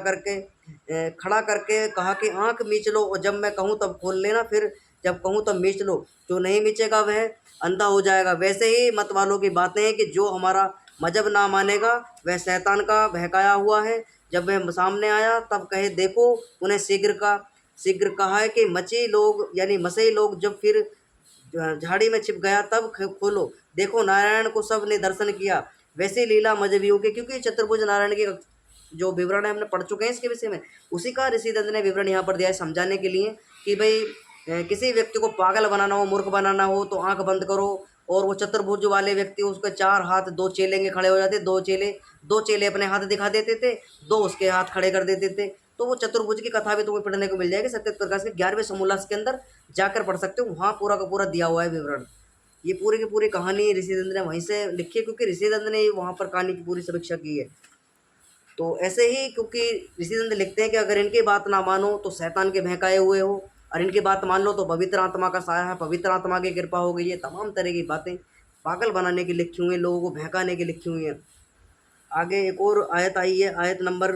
करके कहा कि आंख मीच लो और जब मैं कहूँ तब खोल लेना, फिर जब कहूँ तब मीच लो, जो नहीं मीचेगा वह अंधा हो जाएगा। वैसे ही मत वालों की बातें हैं कि जो हमारा मजहब ना मानेगा वह शैतान का बहकाया हुआ है। जब वह सामने आया तब कहे देखो उन्हें शीघ्र कहा है कि मची लोग यानी मसीही लोग जब फिर झाड़ी में छिप गया तब खोलो, देखो नारायण को सब ने दर्शन किया। वैसे लीला मजहबियों के, क्योंकि चतुर्भुज नारायण के जो विवरण है हमने पढ़ चुके हैं इसके विषय में, उसी का ऋषि दंत ने विवरण यहाँ पर दिया है समझाने के लिए कि भाई किसी व्यक्ति को पागल बनाना हो, मूर्ख बनाना हो तो आंख बंद करो और वो चतुर्भुज वाले व्यक्ति उसके 4 हाथ 2 चेलेंगे खड़े हो जाते, 2 चेले अपने हाथ दिखा देते थे, 2 उसके हाथ खड़े कर देते थे। तो वो चतुर्भुज की कथा भी तुम्हें पढ़ने को मिल जाएगी सत्य प्रकाश के 11वें समोल्लास के अंदर जाकर पढ़ सकते हो, वहाँ पूरा का पूरा दिया हुआ है विवरण। ये पूरी की पूरी कहानी ऋषि दंत ने वहीं से लिखी है, क्योंकि ऋषि दंत ने वहाँ पर कहानी की पूरी समीक्षा की है। तो ऐसे ही क्योंकि ऋषि दंत लिखते हैं कि अगर इनकी बात ना मानो तो शैतान के बहकाए हुए हो, और इनकी बात मान लो तो पवित्र आत्मा का साया है, पवित्र आत्मा की कृपा हो गई है। तमाम तरह की बातें पागल बनाने की लिखी हुई हैं, लोगों को बहकाने की लिखी हुई हैं। आगे एक और आयत आई है, आयत नंबर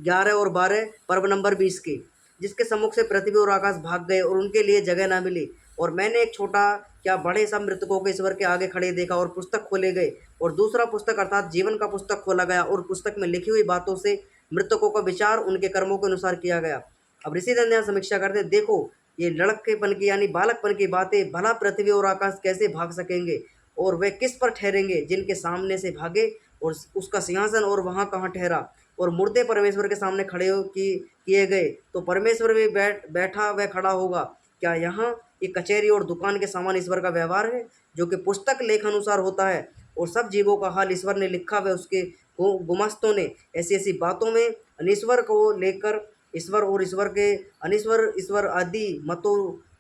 11 और 12 पर्व नंबर 20 की, जिसके सम्मुख से पृथ्वी और आकाश भाग गए और उनके लिए जगह ना मिली। और मैंने एक छोटा क्या बड़े सब मृतकों को ईश्वर के आगे खड़े देखा और पुस्तक खोले गए और दूसरा पुस्तक अर्थात जीवन का पुस्तक खोला गया और पुस्तक में लिखी हुई बातों से मृतकों का विचार उनके कर्मों के अनुसार किया गया। अब ऋषि दंत यहाँ समीक्षा करते देखो ये लड़केपन की यानी बालकपन की बातें, भला पृथ्वी और आकाश कैसे भाग सकेंगे और वे किस पर ठहरेंगे जिनके सामने से भागे, और उसका सिंहासन और वहाँ कहाँ ठहरा, और मुर्दे परमेश्वर के सामने खड़े किए गए तो परमेश्वर भी बैठा वह खड़ा होगा। क्या यहाँ ये कचहरी और दुकान के समान ईश्वर का व्यवहार है, जो कि पुस्तक लेख अनुसार होता है, और सब जीवों का हाल ईश्वर ने लिखा वह उसके गुमस्तों ने ऐसी ऐसी बातों में अनीश्वर को लेकर ईश्वर और ईश्वर के अनीश्वर ईश्वर आदि मतों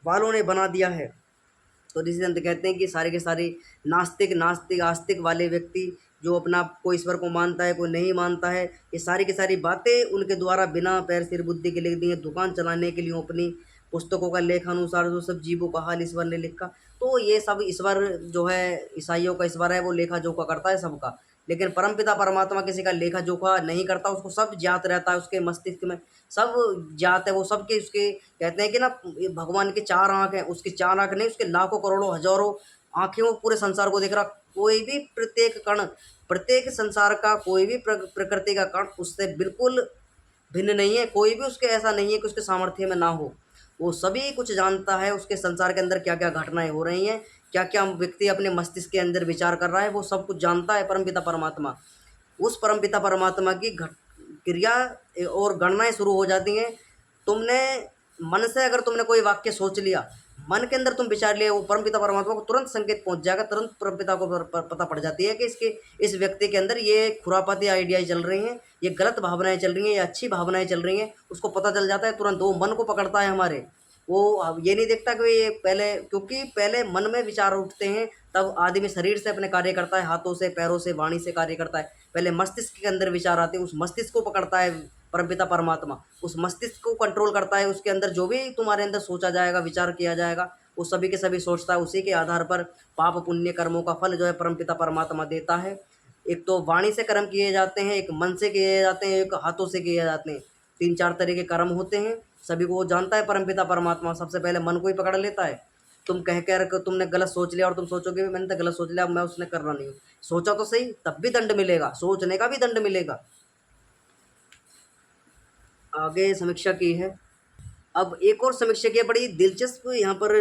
वालों ने बना दिया है। तो ऋषि दंत कहते हैं कि सारे के सारे नास्तिक आस्तिक वाले व्यक्ति जो अपना कोई ईश्वर को मानता है कोई नहीं मानता है, ये सारी की सारी बातें उनके द्वारा बिना पैर सिर बुद्धि के लिख दी हैं, दुकान चलाने के लिए अपनी पुस्तकों का लेखानुसार जो सब जीवों का हाल ईश्वर ने लिखा। तो ये सब ईश्वर जो है ईसाइयों का ईश्वर है, वो लेखा जोखा करता है सबका, लेकिन परमपिता परमात्मा किसी का लेखा जोखा नहीं करता, उसको सब ज्ञात रहता है, उसके मस्तिष्क में सब ज्ञात है। वो सबके उसके कहते हैं कि ना भगवान के 4 आँख हैं, उसकी 4 आँख नहीं, उसके लाखों करोड़ों हजारों आँखें, वो पूरे संसार को देख रहा। कोई भी प्रत्येक कण, प्रत्येक संसार का कोई भी प्रकृति का कण उससे बिल्कुल भिन्न नहीं है, कोई भी उसके ऐसा नहीं है कि उसके सामर्थ्य में ना हो। वो सभी कुछ जानता है, उसके संसार के अंदर क्या क्या घटनाएं हो रही हैं, क्या क्या व्यक्ति अपने मस्तिष्क के अंदर विचार कर रहा है, वो सब कुछ जानता है परमपिता परमात्मा। उस परमपिता परमात्मा की क्रिया और गणनाएं शुरू हो जाती हैं। तुमने मन से अगर तुमने कोई वाक्य सोच लिया, मन के अंदर तुम विचार लिए, वो परमपिता परमात्मा को तुरंत संकेत पहुंच जाएगा, तुरंत परमपिता को पता पड़ जाती है कि इस व्यक्ति के अंदर ये खुरापाती आइडियाज चल रही हैं, ये गलत भावनाएं चल रही हैं, ये अच्छी भावनाएं चल रही हैं, उसको पता चल जाता है तुरंत। वो मन को पकड़ता है हमारे, वो अब ये नहीं देखता कि ये पहले, क्योंकि पहले मन में विचार उठते हैं तब आदमी शरीर से अपने कार्य करता है, हाथों से पैरों से वाणी से कार्य करता है। पहले मस्तिष्क के अंदर विचार आते हैं, उस मस्तिष्क को पकड़ता है परमपिता परमात्मा, उस मस्तिष्क को कंट्रोल करता है। उसके अंदर जो भी तुम्हारे अंदर सोचा जाएगा, विचार किया जाएगा, वो सभी के सभी सोचता है। उसी के आधार पर पाप पुण्य कर्मों का फल जो है परमपिता परमात्मा देता है। एक तो वाणी से कर्म किए जाते हैं, एक मन से किए जाते हैं, एक हाथों से किए जाते हैं। 3-4 तरह के कर्म होते हैं, सभी को वो जानता है परमपिता परमात्मा। सबसे पहले मन को ही पकड़ लेता है। तुम कह कर के तुमने गलत सोच लिया और तुम सोचोगे भी मैंने तो गलत सोच लिया, अब मैं उसने करना नहीं हूँ। सोचा तो सही, तब भी दंड मिलेगा, सोचने का भी दंड मिलेगा। आगे समीक्षा की है। अब एक और समीक्षा की है, बड़ी दिलचस्प यहाँ पर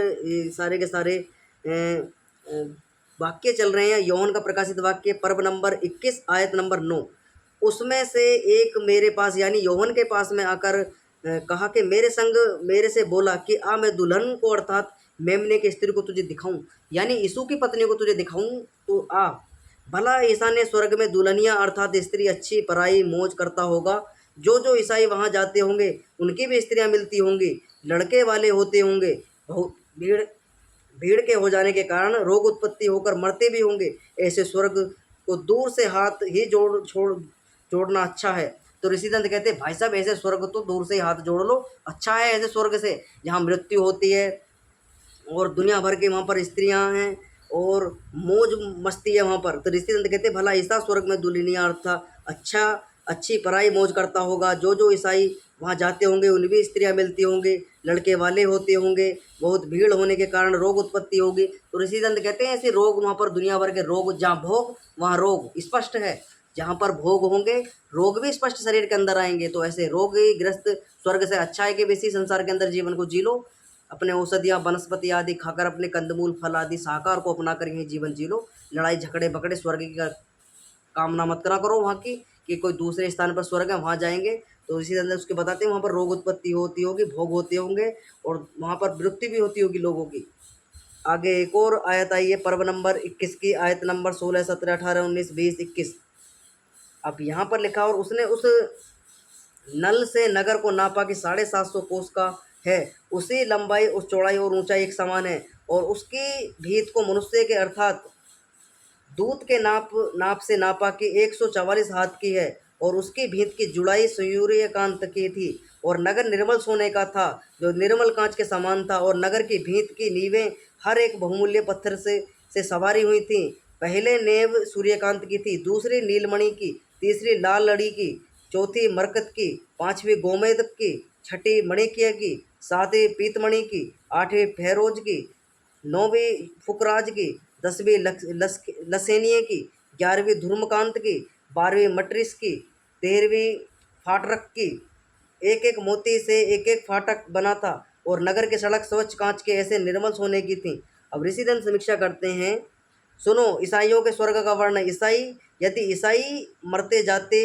सारे के सारे अ, वाक्य चल रहे हैं। यौवन का प्रकाशित वाक्य पर्व नंबर 21 आयत नंबर 9, उसमें से एक मेरे पास यानी यौवन के पास में आकर कहा कि मेरे संग मेरे से बोला कि आ मैं दुल्हन को अर्थात मेमने की स्त्री को तुझे दिखाऊं, यानी यीशु की पत्नी को तुझे दिखाऊं तो आ। भला ईसा ने स्वर्ग में दुल्हनिया अर्थात स्त्री अच्छी पराई मौज करता होगा। जो जो ईसाई वहाँ जाते होंगे उनकी भी स्त्रियाँ मिलती होंगी, लड़के वाले होते होंगे, बहुत भीड़ भीड़ के हो जाने के कारण रोग उत्पत्ति होकर मरते भी होंगे। ऐसे स्वर्ग को दूर से हाथ ही जोड़ना अच्छा है। तो ऋषिदंत कहते हैं भाई साहब ऐसे स्वर्ग तो दूर से ही हाथ जोड़ लो, अच्छा है ऐसे स्वर्ग से जहाँ मृत्यु होती है और दुनिया भर के वहाँ पर स्त्रियाँ हैं और मौज मस्ती है वहाँ पर। तो ऋषिदंत कहते भला ईसा स्वर्ग में दुल्हनिया अर्थात अच्छा अच्छी पराई मौज करता होगा। जो जो ईसाई वहाँ जाते होंगे उन भी स्त्रियाँ मिलती होंगे, लड़के वाले होते होंगे, बहुत भीड़ होने के कारण रोग उत्पत्ति होगी। तो ऋषिदंत कहते हैं ऐसे रोग वहाँ पर दुनिया भर के रोग, जहाँ भोग वहाँ रोग स्पष्ट है, जहाँ पर भोग होंगे रोग भी स्पष्ट शरीर के अंदर आएंगे। तो ऐसे रोग ग्रस्त स्वर्ग से अच्छा है कि वैसी संसार के अंदर जीवन को जी लो, अपने औषधियाँ वनस्पति आदि खाकर अपने कंदमूल फल आदि शाकाहार को अपना कर यही जीवन जी लो। लड़ाई झगड़े बकड़े स्वर्ग की कामना मत करा करो वहाँ की कि कोई दूसरे स्थान पर स्वर्ग है वहाँ जाएंगे। तो इसी तरह उसके बताते हैं वहाँ पर रोग उत्पत्ति होती होगी, भोग होते होंगे और वहाँ पर मृत्यु भी होती होगी लोगों की। आगे एक और आयत आई है पर्व नंबर 21 की, आयत नंबर 16, 17, 18, 19, 20, 21। अब यहाँ पर लिखा और उसने उस नल से नगर को नापा कि 750 कोस का है, उसी लंबाई उस चौड़ाई और ऊंचाई एक समान है, और उसकी भीत को मनुष्य के अर्थात दूत के नाप से नापा कि 144 हाथ की है, और उसकी भीत की जुड़ाई सूर्यकांत की थी। और नगर निर्मल सोने का था जो निर्मल कांच के समान था, और नगर की भीत की नींवें हर एक बहुमूल्य पत्थर से सवारी हुई थी। पहले नेव सूर्यकांत की थी, दूसरी नीलमणि की, तीसरी लाल लड़ी की, चौथी मरकत की, पांचवी गोमेदक की, छठी मणिक्य की, सातवीं पीतमणि की, आठवीं फेरोज की, 9वीं फुकराज की, 10वीं लसेनिये की, 11वीं धूम्रकांत की, 12वीं मटरिस की, 13वीं फाटरक की। एक एक मोती से एक एक फाटक बना था, और नगर की सड़क स्वच्छ कांच के ऐसे निर्मल सोने की थी। अब ऋषिधन समीक्षा करते हैं। सुनो ईसाइयों के स्वर्ग का वर्ण। यदि ईसाई मरते जाते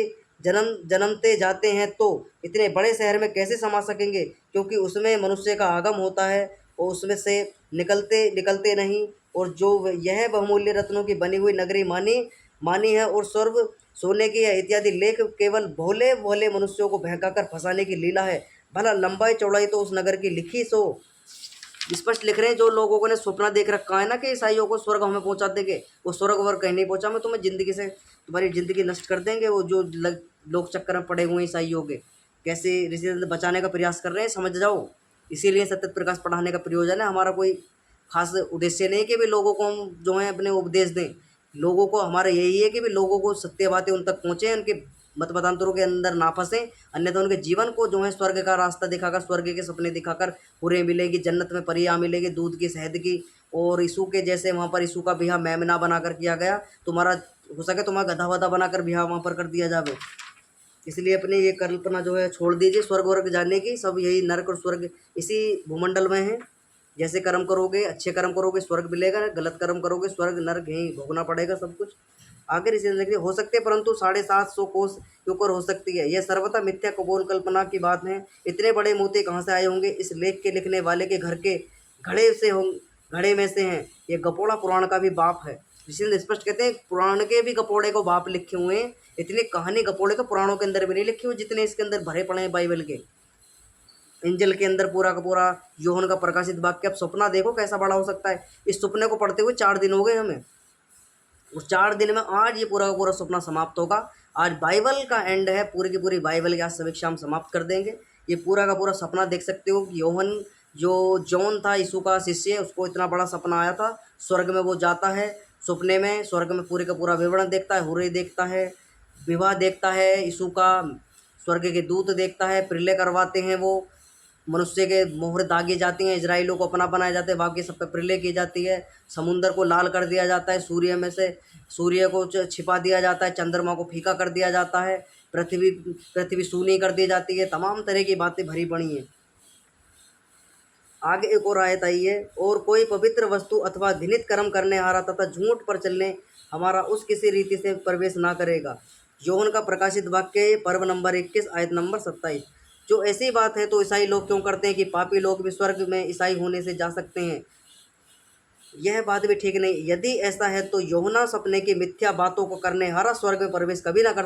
जन्मते जाते हैं तो इतने बड़े शहर में कैसे समा सकेंगे, क्योंकि उसमें मनुष्य का आगम होता है और उसमें से निकलते निकलते नहीं। और जो यह बहुमूल्य रत्नों की बनी हुई नगरी मानी है और स्वर्ग सोने की है इत्यादि लेख केवल भोले भोले मनुष्यों को बहकाकर फंसाने की लीला है। भला लंबाई चौड़ाई तो उस नगर की लिखी सो स्पष्ट लिख रहे हैं। जो लोगों ने सपना देख रखा है ना कि ईसाइयों को स्वर्ग हमें पहुंचा देंगे, वो स्वर्ग वर्ग कहीं नहीं पहुंचा, मैं तुम्हें ज़िंदगी से तुम्हारी ज़िंदगी नष्ट कर देंगे। वो जो लोग चक्कर में पड़े हुए हैं ईसाइयों के, कैसे ऋषि बचाने का प्रयास कर रहे हैं समझ जाओ। इसीलिए सत्य प्रकाश पढ़ाने का प्रयोजन है। हमारा कोई खास उद्देश्य नहीं कि भी लोगों को हम जो है अपने उपदेश दें। लोगों को हमारा यही है कि भी लोगों को सत्य बातें उन तक पहुँचे, उनके मत मतांतरों के अंदर ना फंसें, अन्यथा उनके जीवन को जो है स्वर्ग का रास्ता दिखाकर, स्वर्ग के सपने दिखाकर पूरे मिलेगी, जन्नत में परियां मिलेगी दूध की शहद की। और यीशु के जैसे वहाँ पर यीशु का ब्याह मेमना बनाकर किया गया, तुम्हारा हो सके तुम्हारा गधा वधा बनाकर ब्याह वहाँ पर कर दिया जावे। इसलिए अपनी ये कल्पना जो है छोड़ दीजिए स्वर्ग वर्ग जाने की। सब यही नरक और स्वर्ग इसी भूमंडल में है। जैसे कर्म करोगे, अच्छे कर्म करोगे स्वर्ग मिलेगा, गलत कर्म करोगे स्वर्ग नरक यहीं भोगना पड़ेगा सब कुछ। आगे इसे लिखिए हो सकते हैं परंतु 750 कोस के ऊपर हो सकती है। यह सर्वथा मिथ्या कपोल कल्पना की बात है। इतने बड़े मोती कहाँ से आए होंगे? इस लेख के लिखने वाले के घर के घड़े से घड़े में से हैं। ये गपोड़ा पुराण का भी बाप है। इसीलिए स्पष्ट कहते हैं पुराण के भी गपोड़े को बाप लिखे हुए हैं। इतनी कहानी गपोड़े को पुराणों के अंदर भी नहीं लिखी हुई जितने इसके अंदर भरे पड़े हैं बाइबल के। एंजल के अंदर पूरा का पूरा यूहन्ना का प्रकाशित वाक्य। अब सपना देखो कैसा बड़ा हो सकता है। इस सपने को पढ़ते हुए 4 दिन हो गए हमें। और 4 दिन में आज ये पूरा का पूरा सपना समाप्त होगा। आज बाइबल का एंड है, पूरी की पूरी बाइबल की आज समीक्षा हम समाप्त कर देंगे। ये पूरा का पूरा सपना देख सकते हो कि योहन जो जॉन था यीशु का शिष्य, उसको इतना बड़ा सपना आया था। स्वर्ग में वो जाता है, सपने में स्वर्ग में पूरे का पूरा विवरण देखता है, हुर्री देखता है, विवाह देखता है यीशु का, स्वर्ग के दूत देखता है, प्रलय करवाते हैं वो, मनुष्य के मोहर दागे जाती हैं, इजराइलों को अपना बनाया जाता है, बाकी सब पे प्रलय की जाती है, समुंदर को लाल कर दिया जाता है, सूर्य में से सूर्य को छिपा दिया जाता है, चंद्रमा को फीका कर दिया जाता है, पृथ्वी पृथ्वी सूनी कर दी जाती है। तमाम तरह की बातें भरी पड़ी हैं। आगे एक और आयत आई है, और कोई पवित्र वस्तु अथवा घृणित कर्म करने हारा तथा झूठ पर चलने हमारा उस किसी रीति से प्रवेश ना करेगा। यूहन्ना का प्रकाशित वाक्य पर्व नंबर 21 आयत नंबर 27। जो ऐसी बात है तो ईसाई लोग क्यों करते हैं कि पापी लोग भी स्वर्ग में ईसाई होने से जा सकते हैं? यह बात भी ठीक नहीं। यदि ऐसा है तो यूहन्ना सपने की मिथ्या बातों को करने हारा स्वर्ग में प्रवेश कभी ना कर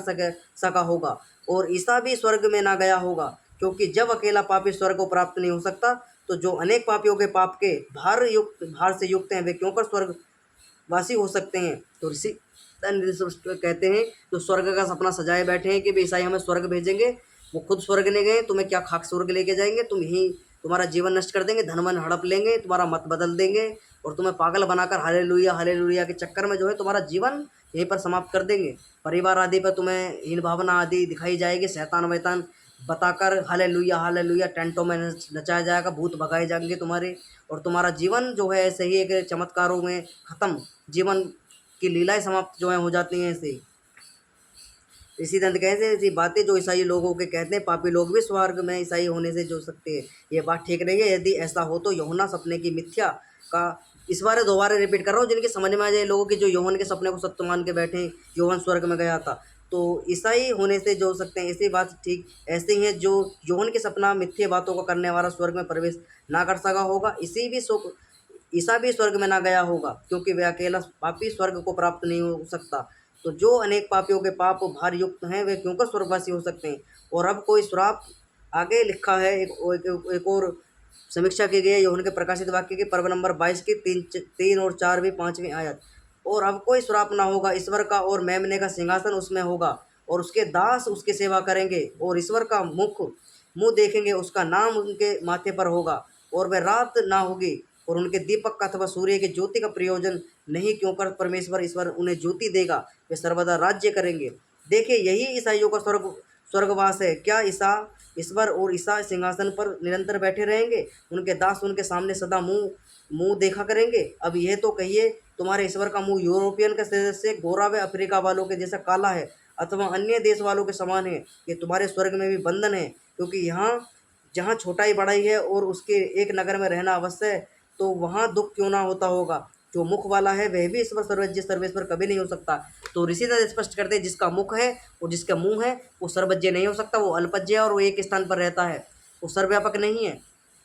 सका होगा, और ईसा भी स्वर्ग में ना गया होगा, क्योंकि जब अकेला पापी स्वर्ग को प्राप्त नहीं हो सकता, तो जो अनेक पापियों के पाप के भार से युक्त हैं वे क्यों कर स्वर्गवासी हो सकते हैं? तो ऋषि कहते हैं जो स्वर्ग का सपना सजाए बैठे हैं कि वे ईसाई हमें स्वर्ग भेजेंगे, वो खुद स्वर्ग नहीं गए, तुम्हें क्या खाक स्वर्ग लेके जाएंगे, तुम ही तुम्हारा जीवन नष्ट कर देंगे, धन मन हड़प लेंगे, तुम्हारा मत बदल देंगे, और तुम्हें पागल बनाकर हालेलुया हालेलुया के चक्कर में जो है तुम्हारा जीवन यहीं पर समाप्त कर देंगे। परिवार आदि पर तुम्हें हीन भावना आदि दिखाई जाएगी, शैतान वैतान बताकर हालेलुया हालेलुया टेंटों में नचाया जाएगा, भूत भगाए जाएंगे तुम्हारे, और तुम्हारा जीवन जो है ऐसे ही एक चमत्कारों में ख़त्म, जीवन की लीलाएं समाप्त जो है हो जाती हैं ऐसे ही। इसी दंत कहते हैं ऐसी बातें जो ईसाई लोगों के कहते हैं पापी लोग भी स्वर्ग में ईसाई होने से जो सकते हैं, ये बात ठीक नहीं है। यदि ऐसा हो तो यूहन्ना सपने की मिथ्या का इस बार दोबारा रिपीट कर रहा हूँ, जिनकी समझ में आ जाए लोगों की, जो यूहन्ना के सपने को सत्य मान के बैठे, यूहन्ना स्वर्ग में गया था तो ईसाई होने से जो सकते हैं, ऐसी बात ठीक ऐसे ही है। जो यूहन्ना के सपना मिथ्या बातों को करने वाला स्वर्ग में प्रवेश ना कर सका होगा, ईसा भी स्वर्ग में ना गया होगा, क्योंकि वह अकेला पापी स्वर्ग को प्राप्त नहीं हो सकता। तो जो अनेक पापियों के पाप भार युक्त हैं वे क्यों कर स्वर्गवासी हो सकते हैं? और अब कोई श्राप आगे लिखा है, एक और समीक्षा की गई है यूहन्ना के प्रकाशित वाक्य के पर्व नंबर 22 की 3 और 4वीं 5वीं आयत। और अब कोई श्राप ना होगा, ईश्वर का और मेमने का सिंहासन उसमें होगा, और उसके दास उसकी सेवा करेंगे, और ईश्वर का मुँह देखेंगे, उसका नाम उनके माथे पर होगा, और वह रात ना होगी, और उनके दीपक का अथवा सूर्य की ज्योति का प्रयोजन नहीं, क्योंकि परमेश्वर ईश्वर उन्हें ज्योति देगा, वे सर्वदा राज्य करेंगे। देखिए यही ईसाइयों का स्वर्गवास है। क्या ईश्वर और ईसा सिंहासन पर निरंतर बैठे रहेंगे? उनके दास उनके सामने सदा मुंह देखा करेंगे? अब यह तो कहिए तुम्हारे ईश्वर का मुंह यूरोपियन के सदस्य गोरा व अफ्रीका वालों के जैसा काला है, अथवा अन्य देश वालों के समान है? ये तुम्हारे स्वर्ग में भी बंधन है, क्योंकि यहाँ जहाँ छोटाई बड़ाई है और उसके एक नगर में रहना अवश्य है, तो वहाँ दुख क्यों ना होता होगा। जो मुख वाला है वह भी ईश्वर सर्वज्ञ सर्वेश्वर कभी नहीं हो सकता। तो ऋषिदास स्पष्ट करते हैं जिसका मुख है और जिसका मुंह है वो सर्वज्ञ नहीं हो सकता, वो अल्पज्ञ है और वो एक स्थान पर रहता है, वो सर्वव्यापक नहीं है।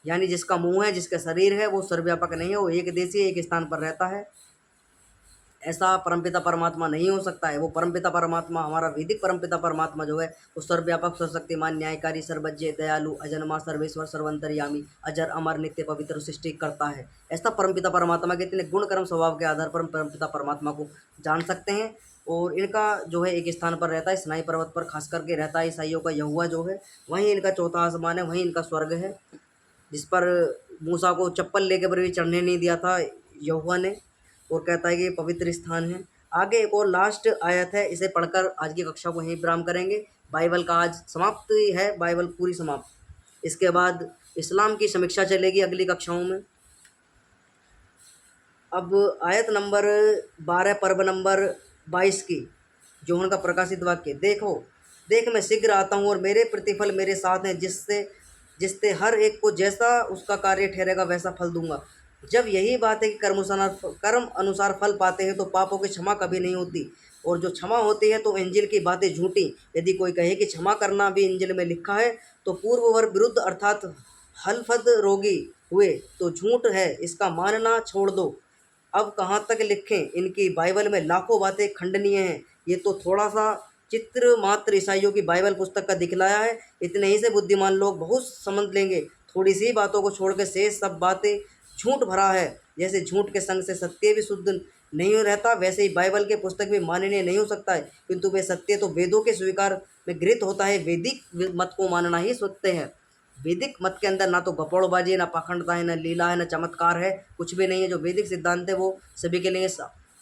यानी जिसका मुंह है, जिसका शरीर है, वो सर्वव्यापक नहीं है, वो एक देशी एक स्थान पर रहता है। ऐसा परमपिता परमात्मा नहीं हो सकता है। वो परमपिता परमात्मा, हमारा वैदिक परमपिता परमात्मा जो है वो सर्वव्यापक सर्वशक्तिमान न्यायकारी सर्वज्ञ दयालु अजन्मा सर्वेश्वर सर्वंतर्यामी अजर अमर नित्य पवित्र सृष्टि करता है। ऐसा परमपिता परमात्मा के इतने गुण कर्म स्वभाव के आधार पर परमपिता परमात्मा को जान सकते हैं। और इनका जो है एक स्थान पर रहता है, सिनाई पर्वत पर खास करके रहता है ईसाइयों का यहोवा जो है, वहीं इनका चौथा आसमान है, वहीं इनका स्वर्ग है, जिस पर मूसा को चप्पल लेकर पर भी चढ़ने नहीं दिया था यहोवा ने, और कहता है कि ये पवित्र स्थान है। आगे एक और लास्ट आयत है, इसे पढ़कर आज की कक्षा को यहीं विराम करेंगे। बाइबल का आज समाप्त है, बाइबल पूरी समाप्त। इसके बाद इस्लाम की समीक्षा चलेगी अगली कक्षाओं में। अब आयत नंबर 12 पर्व नंबर 22 की यूहन्ना का प्रकाशित वाक्य, देख मैं शीघ्र आता हूँ और मेरे प्रतिफल मेरे साथ हैं, जिससे हर एक को जैसा उसका कार्य ठहरेगा वैसा फल दूंगा। जब यही बात है कि कर्म अनुसार फल पाते हैं तो पापों की क्षमा कभी नहीं होती, और जो क्षमा होती है तो इंजिल की बातें झूठी। यदि कोई कहे कि क्षमा करना भी इंजिल में लिखा है तो पूर्ववर विरुद्ध अर्थात हलफद रोगी हुए तो झूठ है, इसका मानना छोड़ दो। अब कहाँ तक लिखें, इनकी बाइबल में लाखों बातें खंडनीय हैं। ये तो थोड़ा सा चित्र मात्र ईसाइयों की बाइबल पुस्तक का दिखलाया है, इतने ही से बुद्धिमान लोग बहुत समझ लेंगे। थोड़ी सी बातों को छोड़ के शेष सब बातें झूठ भरा है। जैसे झूठ के संग से सत्य भी शुद्ध नहीं रहता, वैसे ही बाइबल के पुस्तक भी माननीय नहीं हो सकता है, किंतु वे सत्य तो वेदों के स्वीकार में गृहीत होता है। वैदिक मत को मानना ही सत्य है। वैदिक मत के अंदर ना तो गपौड़बाजी है, ना पाखंडता है, ना लीला है, ना चमत्कार है, कुछ भी नहीं है। जो वैदिक सिद्धांत है वो सभी के लिए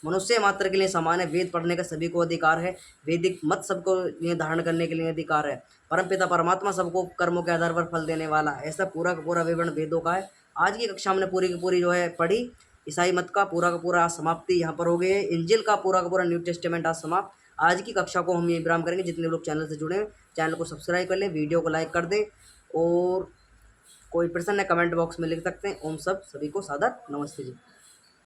मनुष्य मात्र के लिए समान है। वेद पढ़ने का सभी को अधिकार है। वैदिक मत सबको लिए धारण करने के लिए अधिकार है। परमपिता परमात्मा सबको कर्मों के आधार पर फल देने वाला है। ऐसा पूरा का पूरा विवरण वेदों का है। आज की कक्षा हमने पूरी की पूरी जो है पढ़ी। ईसाई मत का पूरा आज समाप्ति यहाँ पर हो गई है। इंजिल का पूरा न्यू टेस्टामेंट आज समाप्त। आज की कक्षा को हम यही विराम करेंगे। जितने लोग चैनल से जुड़े हैं चैनल को सब्सक्राइब कर लें, वीडियो को लाइक कर दें, और कोई प्रश्न है कमेंट बॉक्स में लिख सकते हैं। ओम सब सभी को सादर नमस्ते जी।